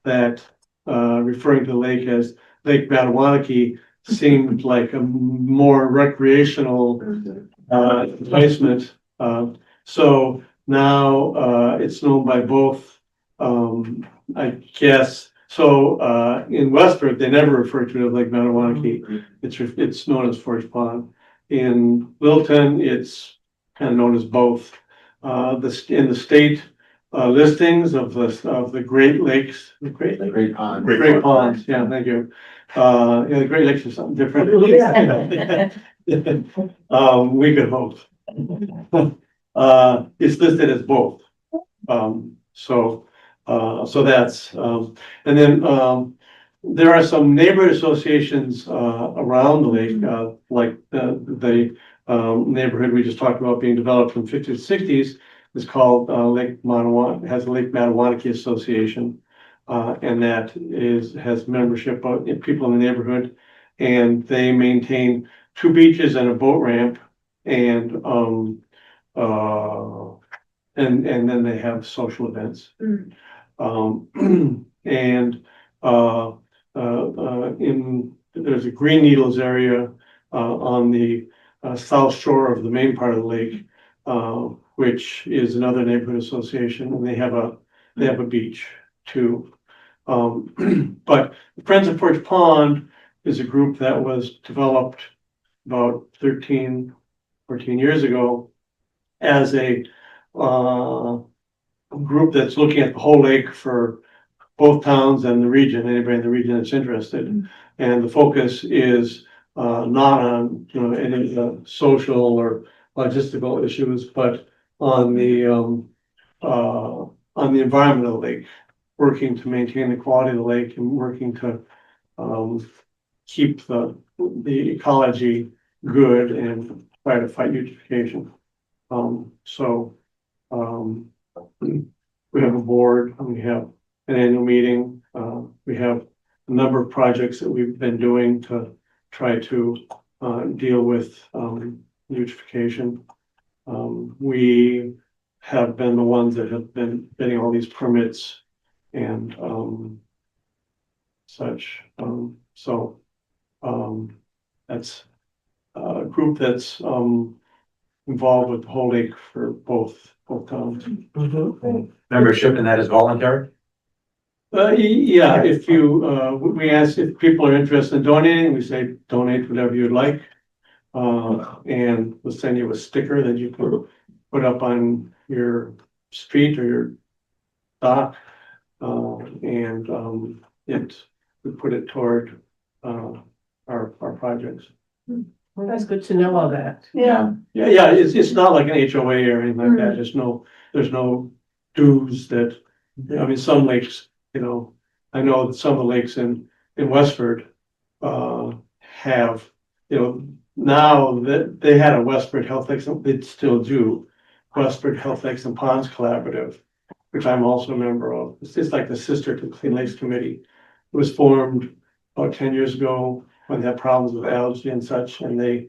that, referring to the lake as Lake Mattawanaki seemed like a more recreational, placement. So now, it's known by both, I guess. So, in Westford, they never refer to it as Lake Mattawanaki. It's known as Forge Pond. In Wilton, it's kind of known as both. In the state, listings of the Great Lakes, Great Pond. Great Ponds, yeah, thank you. Yeah, the Great Lakes are something different. We could hope. It's listed as both. So that's, and then, there are some neighborhood associations, around the lake, like the neighborhood we just talked about being developed from 50s to 60s is called, Lake Mattawanaki, has the Lake Mattawanaki Association. And that has membership of people in the neighborhood, and they maintain 2 beaches and a boat ramp, and then they have social events. There's a Green Needles area, on the, south shore of the main part of the lake, which is another neighborhood association, and they have a beach too. But the Friends of Forge Pond is a group that was developed about 13, 14 years ago as a group that's looking at the whole lake for both towns and the region, anybody in the region that's interested. And the focus is not on, you know, any social or logistical issues, but on the environment of the lake, working to maintain the quality of the lake and working to keep the ecology good and try to fight eutrophication. We have a board, and we have an annual meeting. We have a number of projects that we've been doing to try to deal with eutrophication. We have been the ones that have been getting all these permits and such. That's a group that's involved with the whole lake for both towns. Membership in that is voluntary? Yeah, if you, we ask if people are interested in donating, we say donate whatever you'd like. And we'll send you a sticker that you can put up on your street or your dock. We put it toward our projects. Well, that's good to know all that. Yeah. Yeah, it's not like an HOA or anything like that. There's no dues that, I mean, some lakes, you know, I know that some of the lakes in Westford have, you know, now that they had a Westford Health Lakes, they still do, Westford Health Lakes and Ponds Collaborative, which I'm also a member of. It's like the sister to the Clean Lakes Committee. It was formed about 10 years ago when they had problems with algae and such, and they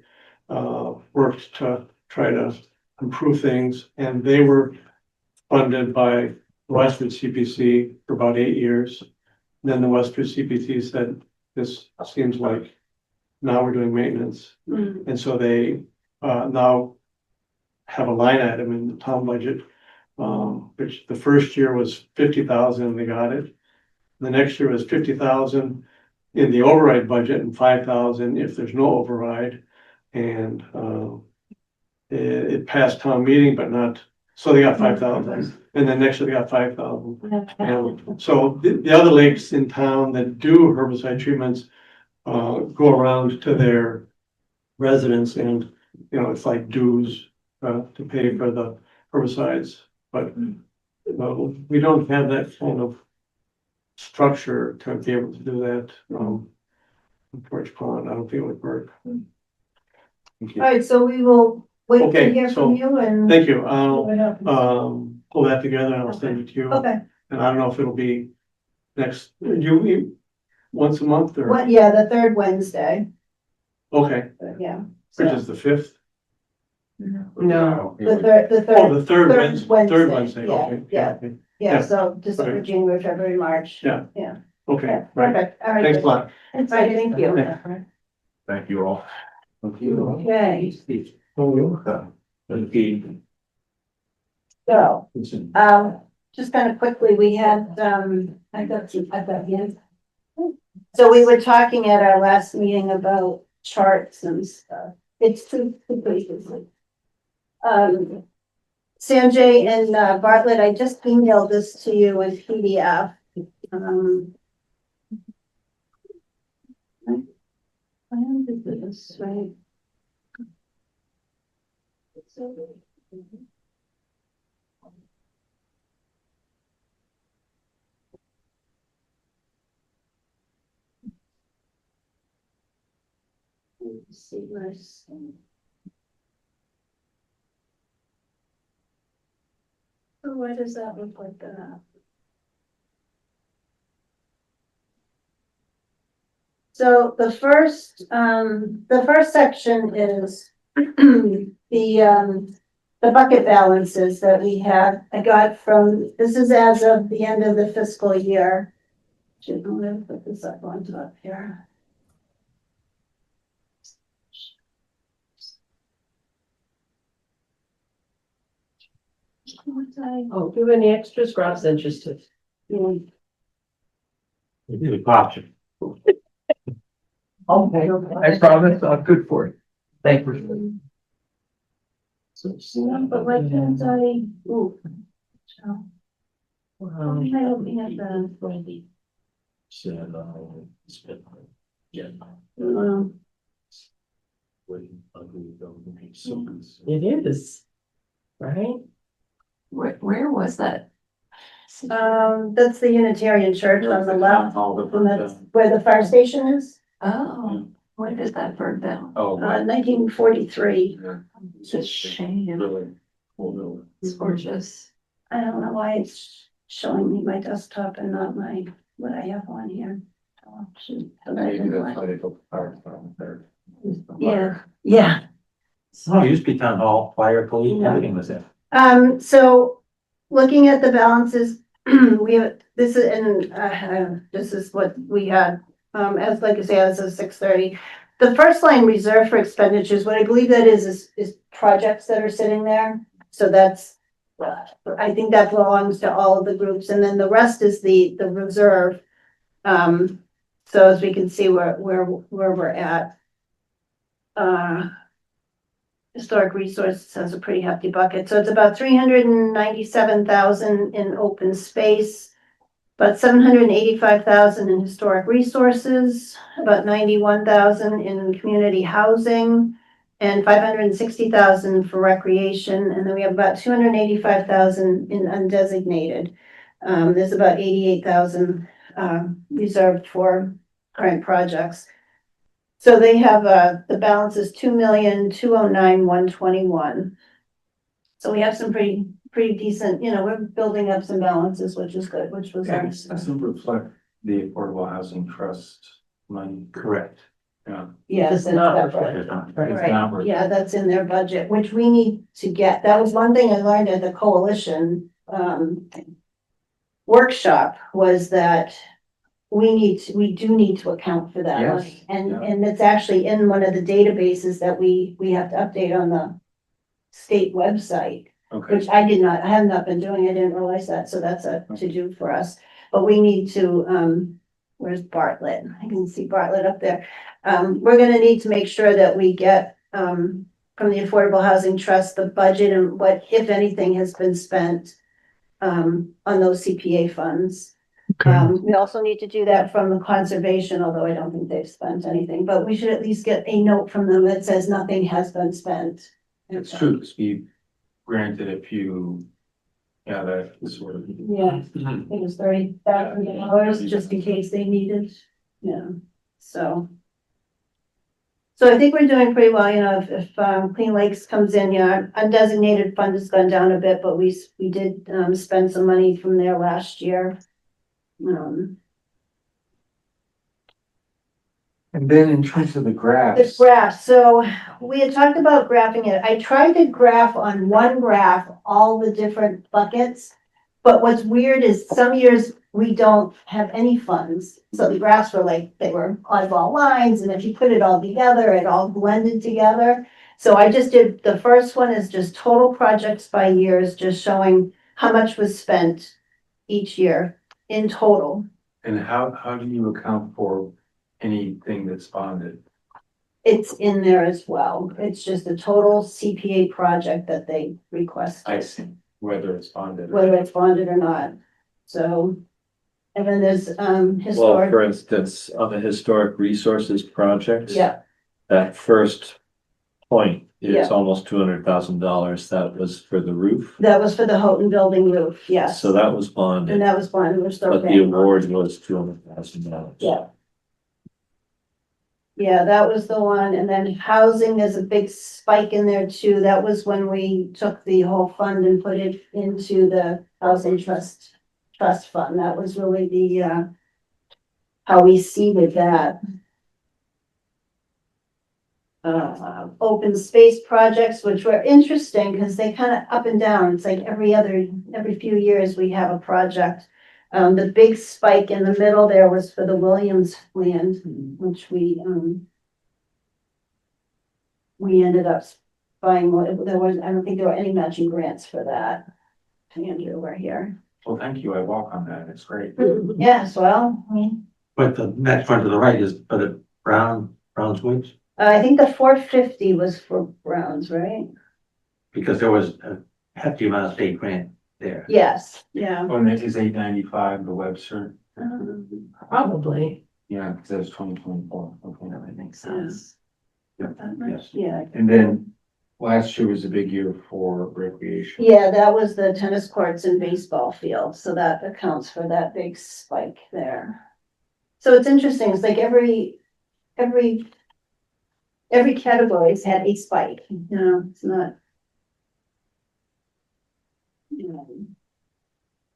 worked to try to improve things. And they were funded by the Westford CPC for about 8 years. And then the Westford CPC said, this seems like now we're doing maintenance. And so they now have a line item in the town budget, which the first year was 50,000 and they got it. The next year was 50,000 in the override budget and 5,000 if there's no override. And it passed town meeting, but not, so they got 5,000. And then next year they got 5,000. And so the other lakes in town that do herbicide treatments go around to their residents and, you know, it's like dues to pay for the herbicides. But we don't have that kind of structure to be able to do that. Porch Pond, I don't think it would work. All right, so we will wait to Okay, hear from you and. Thank you. I'll pull that together and I'll send it to you. Okay, And I don't know if it'll be next, you meet once a month or? well, yeah, the third Wednesday, Okay, but yeah. which So, is the 5th? No, the Oh, third, the third third Wednesday, Wednesday, third Wednesday, yeah, okay. yeah. Okay. yeah, yeah. so December, Okay. January, February, March. Yeah. Yeah. Okay, Yeah, right. perfect, all right. Thanks a good. lot. All right, thank you. Thank you all. Okay, Thank you. so, just kind of quickly, we had, I got the end. So we were talking at our last meeting about charts and stuff. It's two pages. Sanjay and Bartlett, I just emailed this to you in PDF. I did this, right? Let's see where's. So why does that look like that? So the first section is the bucket balances that we have. I got from, this is as of the end of the fiscal year. I'm gonna put this up on top here. oh, do you have any extras? Rob's interested. We need a caution. Okay, I promise, I'm good for it. Thank you. No, but why can't I? Ooh. Wow. Am I opening up the? Said, it's been, yeah. Um, It is, right? Where was that? That's the Unitarian Church on the left, All the, and that's where the fire station is, Oh, when did that burn down? oh, my. 1943. It's a shame. Really cool. It's gorgeous. I don't know why it's showing me my desktop and not my, what I have on here. Oh, shoot. Maybe that's why they built the fire department there. Yeah, yeah. Oh, it used to be town hall, fire, police, everything was there. So looking at the balances, we have, this is, and, this is what we had, as like I say, as of 6:30. The first line reserved for expenditures, what I believe that is projects that are sitting there. So that's, I think that belongs to all of the groups, and then the rest is the reserve. So as we can see where we're at. Historic Resources has a pretty hefty bucket, so it's about 397,000 in open space, about 785,000 in historic resources, about 91,000 in community housing, and 560,000 for recreation, and then we have about 285,000 in undesignated. There's about 88,000 reserved for current projects. So they have, the balance is 2,209,121. So we have some pretty decent, we're building up some balances, which is good, which was Yeah, nice. it doesn't reflect the Affordable Housing Trust money. Correct. Yeah. Yes, It's not that's reflected. It's not. It's right. not worth- Yeah, that's in their budget, which we need to get. That was one thing I learned at the coalition, workshop, was that we do need to account for that Yes, money. And, yeah. and it's actually in one of the databases that we have to update on the state website, Okay, which I have not been doing. I didn't realize that. So that's a to do for us. But we need to, where's Bartlett? I can see Bartlett up there. We're gonna need to make sure that we get, from the Affordable Housing Trust, the budget and what, if anything, has been spent, on those CPA funds. We also need to do that from the conservation, although I don't think they've spent anything, but we should at least get a note from them that says nothing has been spent. it's true, because we granted a few, yeah, that sort of. Yeah, I think it was $30,000 just in case they needed, so. So I think we're doing pretty well, if Clean Lakes comes in, undesignated fund has gone down a bit, but we did, spend some money from there last year. And then in terms of the The graphs. graph, so we had talked about graphing it. I tried to graph on one graph all the different buckets. But what's weird is some years we don't have any funds. So the graphs were like, they were oddball lines, and if you put it all together, it all blended together. So I just did, the first one is just total projects by years, just showing how much was spent each year in total. And how do you account for anything that's bonded? It's in there as well. It's just a total CPA project that they request, I see, whether it's bonded. whether it's bonded or not. So, and then there's, Well, historic, for instance, on the historic resources projects. yeah, That first point Yeah. is almost $200,000. That was for the roof. that was for the Houghton Building roof, yes. So that was And bonded, that was bonded, we're still but the paying on. award was $200,000. Yeah. Yeah, that was the one, and then housing, there's a big spike in there too. That was when we took the whole fund and put it into the housing trust fund. That was really the, how we seeded that. Open space projects, which were interesting because they kind of up and down. It's like every few years we have a project. The big spike in the middle there was for the Williams land, which we ended up buying. There was, I don't think there were any matching grants for that. Andrew, we're here. Well, thank you. I walk on that. It's great. Yes, well, I mean, But the next one to the right is for the Brown's Woods, I think the 450 was for Browns, right? because there was a hefty amount of state grant there. Yes, yeah. Oh, and it is 895, the Webster, Probably. yeah, because that was 2024, okay. That would make sense. Yeah, And then last year was a big year for recreation. yeah, that was the tennis courts and baseball field, so that accounts for that big spike there. So it's interesting, it's like every category's had a spike, you know, it's not. You know.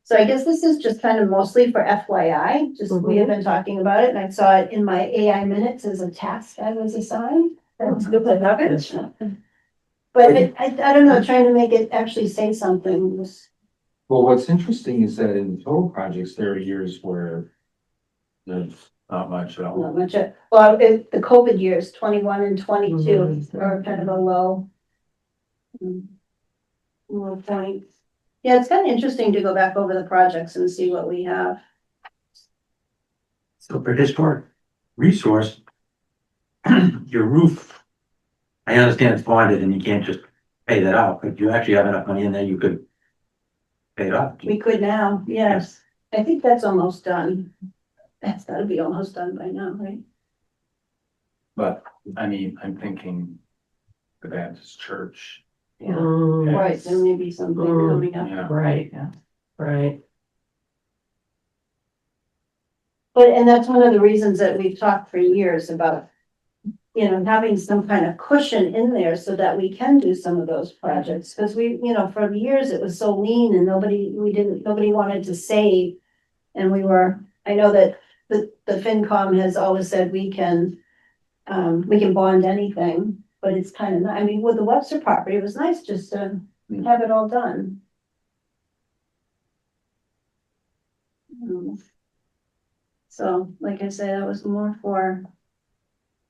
So I guess this is just kind of mostly for FYI, just we have been talking about it, and I saw it in my AI minutes as a task I was assigned. That's good to have it. But I don't know, trying to make it actually say something was. Well, what's interesting is that in the total projects, there are years where there's not much at all. Not much, well, the COVID years, 21 and 22 are kind of a low. Low point. Yeah, it's kind of interesting to go back over the projects and see what we have. So for historic resource, your roof, I understand it's bonded and you can't just pay that out, but you actually have enough money in there, you could pay it off. We could now, yes. I think that's almost done. That's gotta be almost done by now, right? But, I mean, I'm thinking the Baptist church. Yeah. Mm, Right, there may be something coming up. Yeah, right, right. But, and that's one of the reasons that we've talked for years about, you know, having some kind of cushion in there so that we can do some of those projects. Cause we, you know, for years it was so lean and nobody wanted to save. And I know that the FinCom has always said we can bond anything, but it's kind of, I mean, with the Webster property, it was nice just to have it all done. So, like I said, that was more for,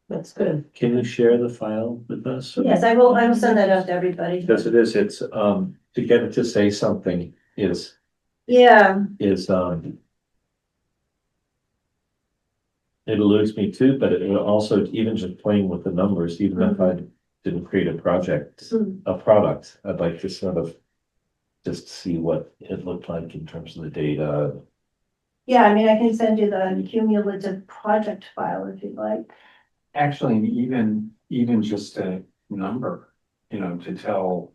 That's good. Can you share the file with us? yes, I will send that out to everybody. Because it's, to get it to say something is, Yeah, it eludes me too, but it also, even just playing with the numbers, even if I didn't create a project, a product, I'd like to sort of just see what it looked like in terms of the data. yeah, I mean, I can send you the cumulative project file if you'd like. actually, even just a number, you know, to tell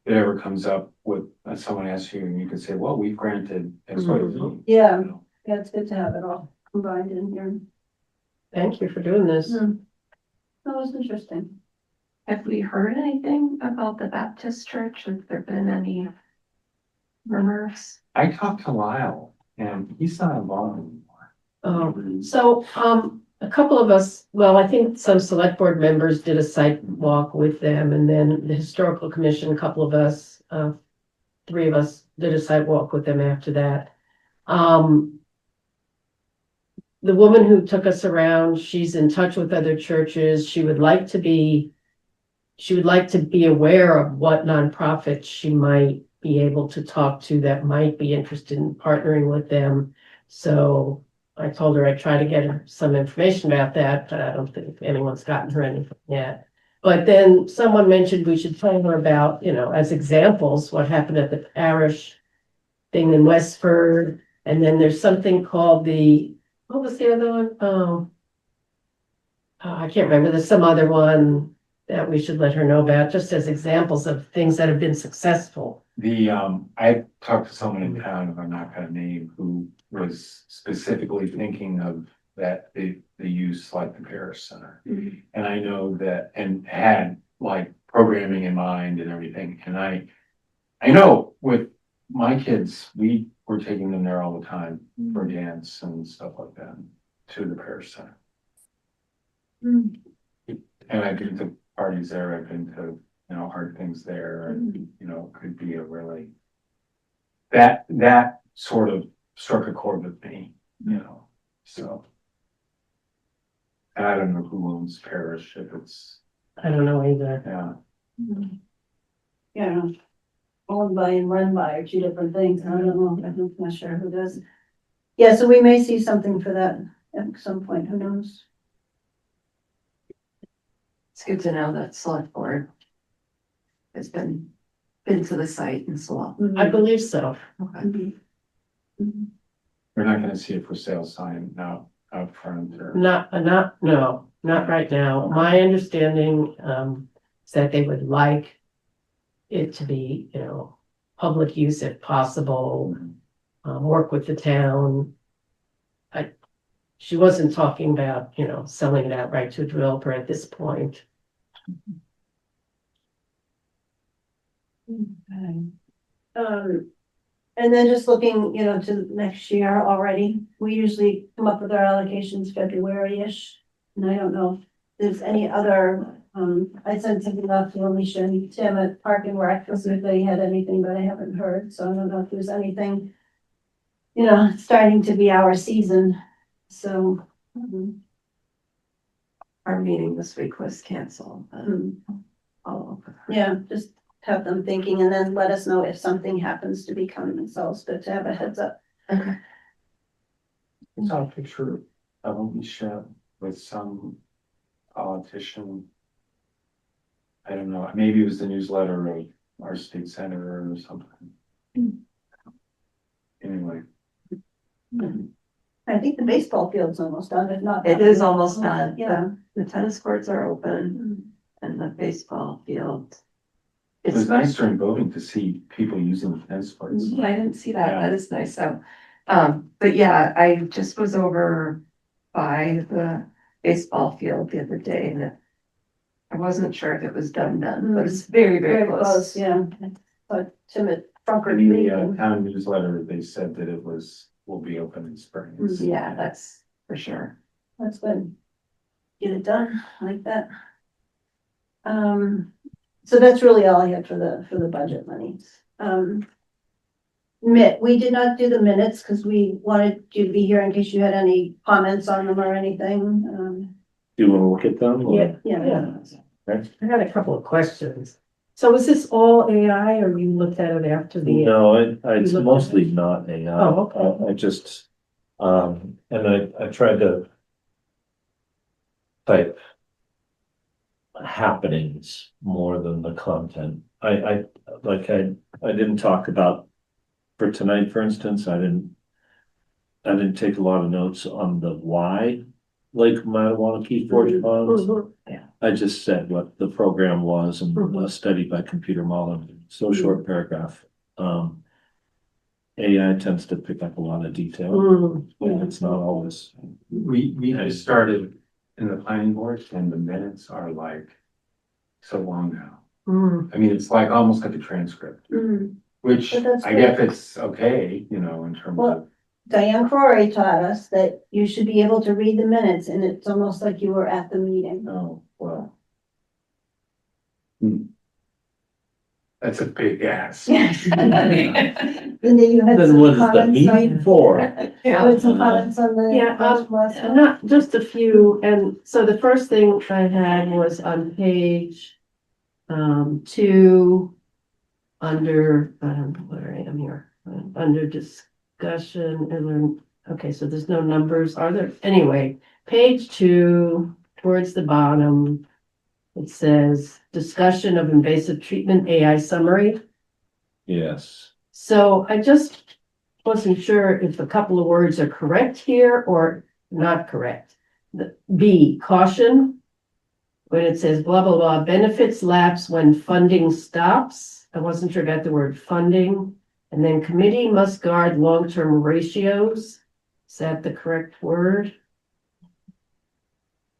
whatever comes up with, someone asks you and you can say, well, we've granted X, Y, or Z. Yeah, You know. yeah, it's good to have it all combined in here. Thank you for doing this. That was interesting. Have we heard anything about the Baptist church? Have there been any rumors? I talked to Lyle and he's not involved anymore. So, a couple of us, well, I think some select board members did a site walk with them, and then the historical commission, a couple of us, 3 of us did a site walk with them after that. The woman who took us around, she's in touch with other churches. She would like to be aware of what nonprofits she might be able to talk to that might be interested in partnering with them. So I told her I'd try to get her some information about that, but I don't think anyone's gotten her anything yet. But then someone mentioned we should tell her about, you know, as examples, what happened at the parish thing in Westford. And then there's something called what was the other one? Oh, I can't remember. There's some other one that we should let her know about, just as examples of things that have been successful. I talked to someone in town, who I'm not gonna name, who was specifically thinking of that, the use like the Parish Center. And I know that, and had like programming in mind and everything, and I know with my kids, we were taking them there all the time for dance and stuff like that, to the Parish Center. And I've been to parties there, I've been to, you know, hard things there, and, you know, could be a really, that sort of struck a chord with me, you know, so. And I don't know who owns Parish, if it's, I don't know either. yeah. Yeah. Owned by and run by are two different things. I don't know. I'm not sure who does. Yeah, so we may see something for that at some point. Who knows? It's good to know that select board has been been to the site and so on. I believe so. Okay. Mhm. Mhm. We're not gonna see a for sale sign out front or. No, not right now. My understanding, is that they would like it to be, public use if possible, work with the town. She wasn't talking about, selling it outright to a developer at this point. And then just looking, to next year already, we usually come up with our allocations February-ish. And I don't know if there's any other, I sent something off to Alicia and Tim at Park and Rec to see if they had anything, but I haven't heard, so I don't know if there's anything, starting to be our season, so. Our meeting this week was canceled. But I'll look with her. Yeah, just have them thinking and then let us know if something happens to be coming, so it's good to have a heads up. Okay. I saw a picture of Alicia with some politician. I don't know, maybe it was the newsletter of our state senator or something. Anyway. I think the baseball field's almost done, if not. It is almost done. Yeah. The tennis courts are open and the baseball field. It was nice during voting to see people using the tennis courts. I didn't see that. Yeah. That is nice. So, but yeah, I just was over by the baseball field the other day and I wasn't sure if it was done, but it's very, very close. Yeah, but Tim at Frunker. In the town newsletter, they said that will be open in spring. Yeah, that's for sure. That's good. Get it done like that. So that's really all I had for the budget money. We did not do the minutes because we wanted you to be here in case you had any comments on them or anything. Do you want to look at them? or- Yeah. I had a couple of questions. So is this all AI or you looked at it after the? No, it's You look- mostly not AI. Oh, okay. I just, and I tried to type happenings more than the content. I didn't talk about, for tonight, for instance, I didn't take a lot of notes on the why Lake Mattawanakee Forge Ponds. Mhm. I just said what the program was and a study by computer modeling, so short paragraph. AI tends to pick up a lot of detail, Mm, and it's not always. We just started in the planning board and the minutes are like so long now. mm. I mean, it's like almost like a transcript, which But that's I guess it's okay, in terms Well- of. Diane Crory taught us that you should be able to read the minutes and it's almost like you were at the meeting. Oh, well. That's a big ass. Yes. And then you had Then some what is the comments meeting on, for? you had some comments on the. Yeah, last one. Not just a few, and so the first thing I had was on page 2, under, where I am here, under discussion, and then, okay, so there's no numbers, are there? Anyway, page 2, towards the bottom, it says, discussion of invasive treatment AI summary. Yes. So I just wasn't sure if a couple of words are correct here or not correct. B, caution. When it says blah, blah, blah, benefits lapse when funding stops. I wasn't sure about the word funding. And then committee must guard long-term ratios. Is that the correct word?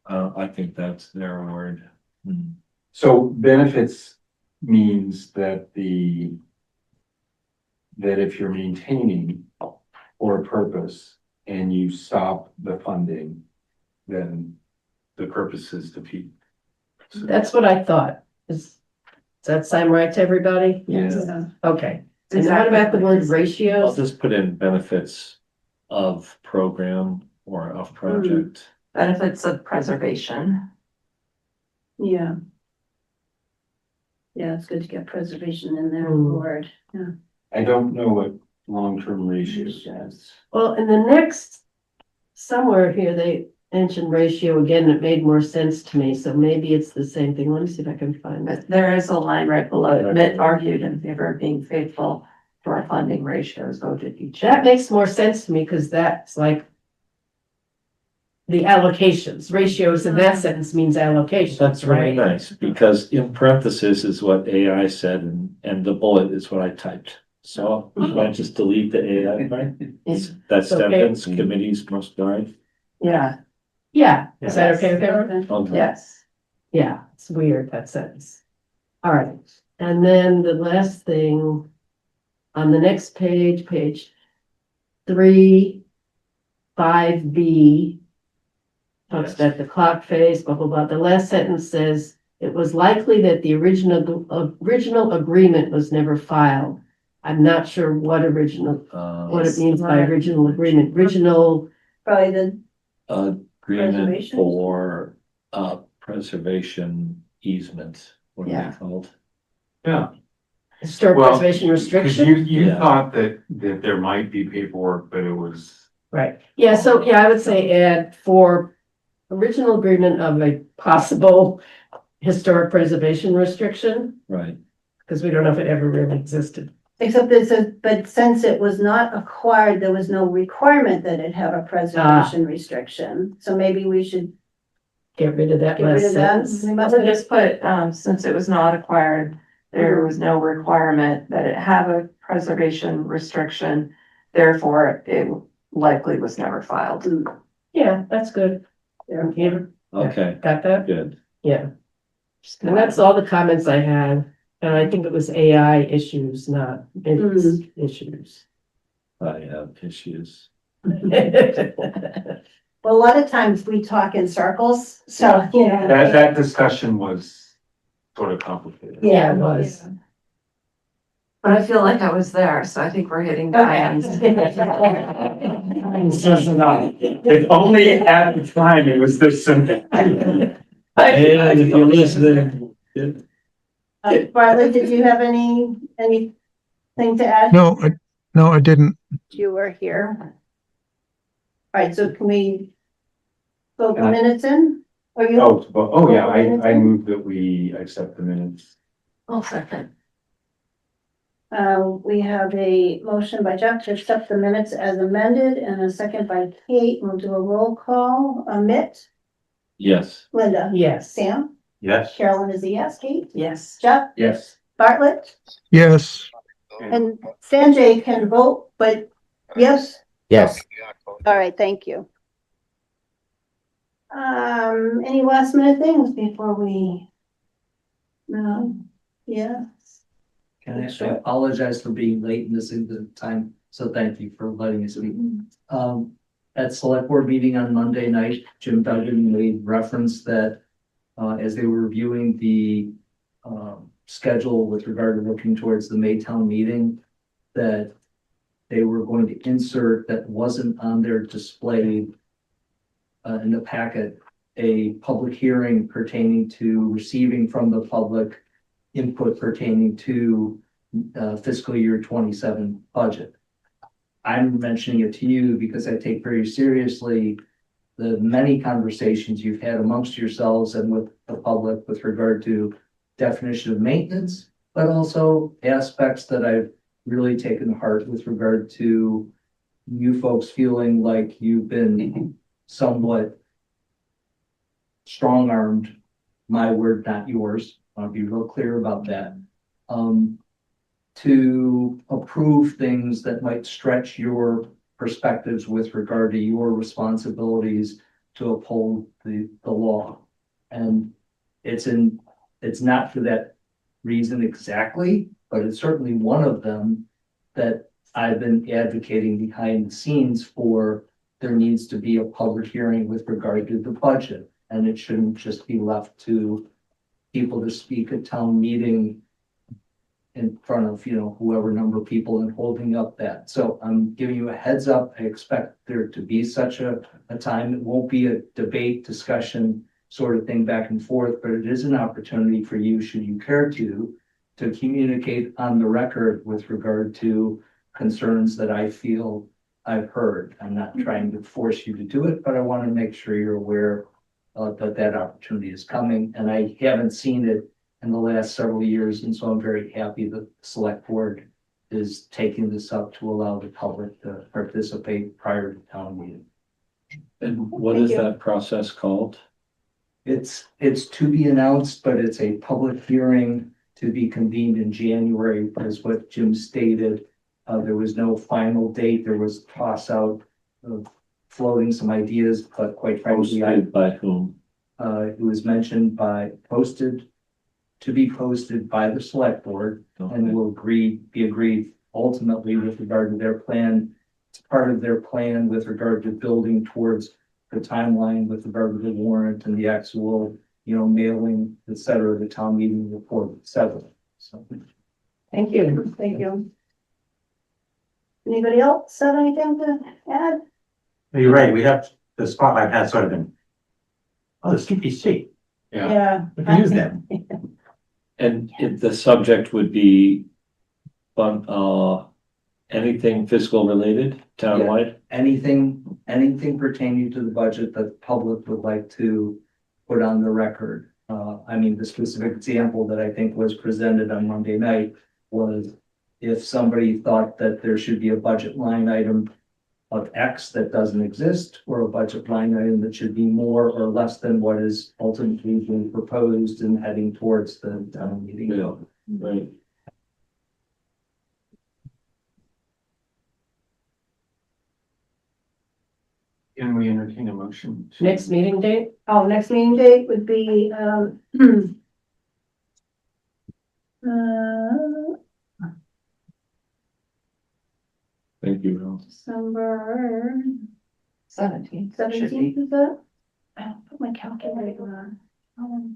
I think that's their word. So benefits means that that if you're maintaining for a purpose and you stop the funding, then the purpose is defeated. That's what I thought. Does that sound right to everybody? Yeah. Okay. And what about the word I'll ratios? just put in benefits of program or of project. Benefits of preservation. Yeah. Yeah, it's good to get preservation in there, Mm. word, yeah. I don't know what long-term ratios is. Well, in the next, somewhere here, mentioned ratio again, it made more sense to me, so maybe it's the same thing. Let me see if I can find it. But there is a line right below it. Mitt argued in favor of being faithful to our funding ratios, voted each. That makes more sense to me, because that's like the allocations, ratios in that sentence means allocations, That's really right? nice, because in parentheses is what AI said and the bullet is what I typed. So should I just delete the AI part? That Okay. sentence, committees must guide. Yeah, Yeah, is that okay with everyone? Okay. Okay. yes. Yeah, it's weird, that sentence. All right, and then the last thing on the next page, page 3, 5B. Talks Yes. about the clock phase, blah, blah, blah. The last sentence says, it was likely that the original agreement was never filed. I'm not sure what what it means by original agreement, original, Probably the, Agreement Preservation? for, preservation easement, what are Yeah. they called? Yeah. historic Well, preservation Cause restriction. you Yeah. thought that there might be paperwork, but it was, Right, yeah, so, yeah, I would say add for original agreement of a possible historic preservation restriction, Right, because we don't know if it ever really existed. except it says, but since it was not acquired, there was no requirement that it have a preservation restriction. So maybe we should Get rid of that get rid last of that. sentence. We must So have just put, since it was not acquired, there was no requirement that it have a preservation restriction. Therefore, it likely was never filed. Yeah, that's good. There, Peter, okay, got that? good. Yeah. And that's all the comments I had, and I think it was AI issues, not minutes issues. I have issues. Well, a lot of times we talk in circles, so, you know. that discussion was sort of complicated. Yeah, it was. But I feel like I was there, so I think we're hitting the ends. If only at the time it was this simple. And if you're listening, Bartley, did you have anything to add? No, I didn't. You were here. All right, so can we vote the minutes in? Are you? Yeah, I moved that we accept the minutes. I'll second. We have a motion by Jeff to accept the minutes as amended and a second by Kate. We'll do a roll call. Mitt, yes. Linda, Yes. Sam, Yes. Carolyn is a yes, Kate, Yes. Jeff, Yes. Bartlett, Yes, and Sanjay can vote, but yes? Yes. All right, thank you. Any last minute things before we? No, yeah. Can I apologize for being late and missing the time, so thank you for letting me speak. At select board meeting on Monday night, Jim Duggan made reference that as they were reviewing the schedule with regard to looking towards the Maytown meeting, that they were going to insert that wasn't on their display in the packet, a public hearing pertaining to receiving from the public input pertaining to fiscal year 27 budget. I'm mentioning it to you because I take very seriously the many conversations you've had amongst yourselves and with the public with regard to definition of maintenance, but also aspects that I've really taken to heart with regard to you folks feeling like you've been somewhat strong-armed, my word, not yours. I'll be real clear about that. To approve things that might stretch your perspectives with regard to your responsibilities to uphold the law. And it's not for that reason exactly, but it's certainly one of them that I've been advocating behind the scenes for. There needs to be a public hearing with regard to the budget, and it shouldn't just be left to people to speak at town meeting in front of, whoever number of people and holding up that. So I'm giving you a heads up. I expect there to be such a time. It won't be a debate, discussion sort of thing back and forth, but it is an opportunity for you, should you care to communicate on the record with regard to concerns that I feel I've heard. I'm not trying to force you to do it, but I want to make sure you're aware that that opportunity is coming, and I haven't seen it in the last several years, and so I'm very happy that the select board is taking this up to allow the public to participate prior to town meeting. And what Thank is you. that process called? It's to be announced, but it's a public hearing to be convened in January, as what Jim stated. There was no final date. There was toss out of floating some ideas, but quite frankly, Posted by whom? it was mentioned to be posted by the select board, and will be agreed ultimately with regard to their plan. It's part of their plan with regard to building towards the timeline with regard to the warrant and the actual, mailing, et cetera, the town meeting report, et cetera. So. Thank you. Thank you. Anybody else have anything to add? You're right, we have, the spotlight has sort of been, oh, the CPC, Yeah. we can use them. And if the subject would be, anything fiscal related, townwide? Anything pertaining to the budget that the public would like to put on the record. The specific example that I think was presented on Monday night was if somebody thought that there should be a budget line item of X that doesn't exist, or a budget line item that should be more or less than what is ultimately being proposed and heading towards the town meeting. Yeah, right. Can we entertain a motion? Next meeting date? Oh, next meeting date would be, Thank you, Ralph. December 17th. 17th, is that? I don't put my calculator on.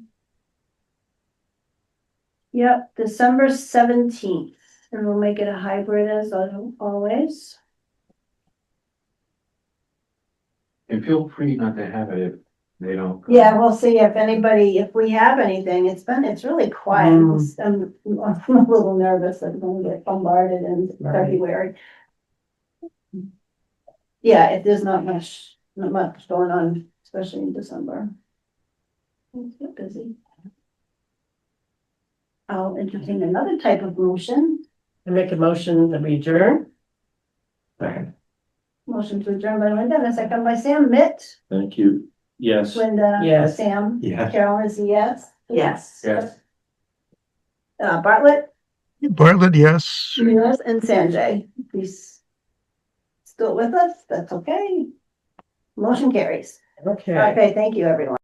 Yep, December 17th, and we'll make it a hybrid as always. And feel free not to have it if they don't. Yeah, we'll see if we have anything. It's really quiet. I'm a little nervous. I'm gonna get bombarded in February. Yeah, if there's not much going on, especially in December. Things get busy. I'll entertain another type of motion. I make a motion that we adjourn. Motion to adjourn by Linda, and a second by Sam. Mitt, Thank you. Yes. Linda, Yes. Sam, Yeah. Carolyn is a yes. Yes. Yes. Bartlett, Bartlett, yes. yes, and Sanjay. He's still with us. That's okay. Motion carries. Okay. Okay, thank you, everyone.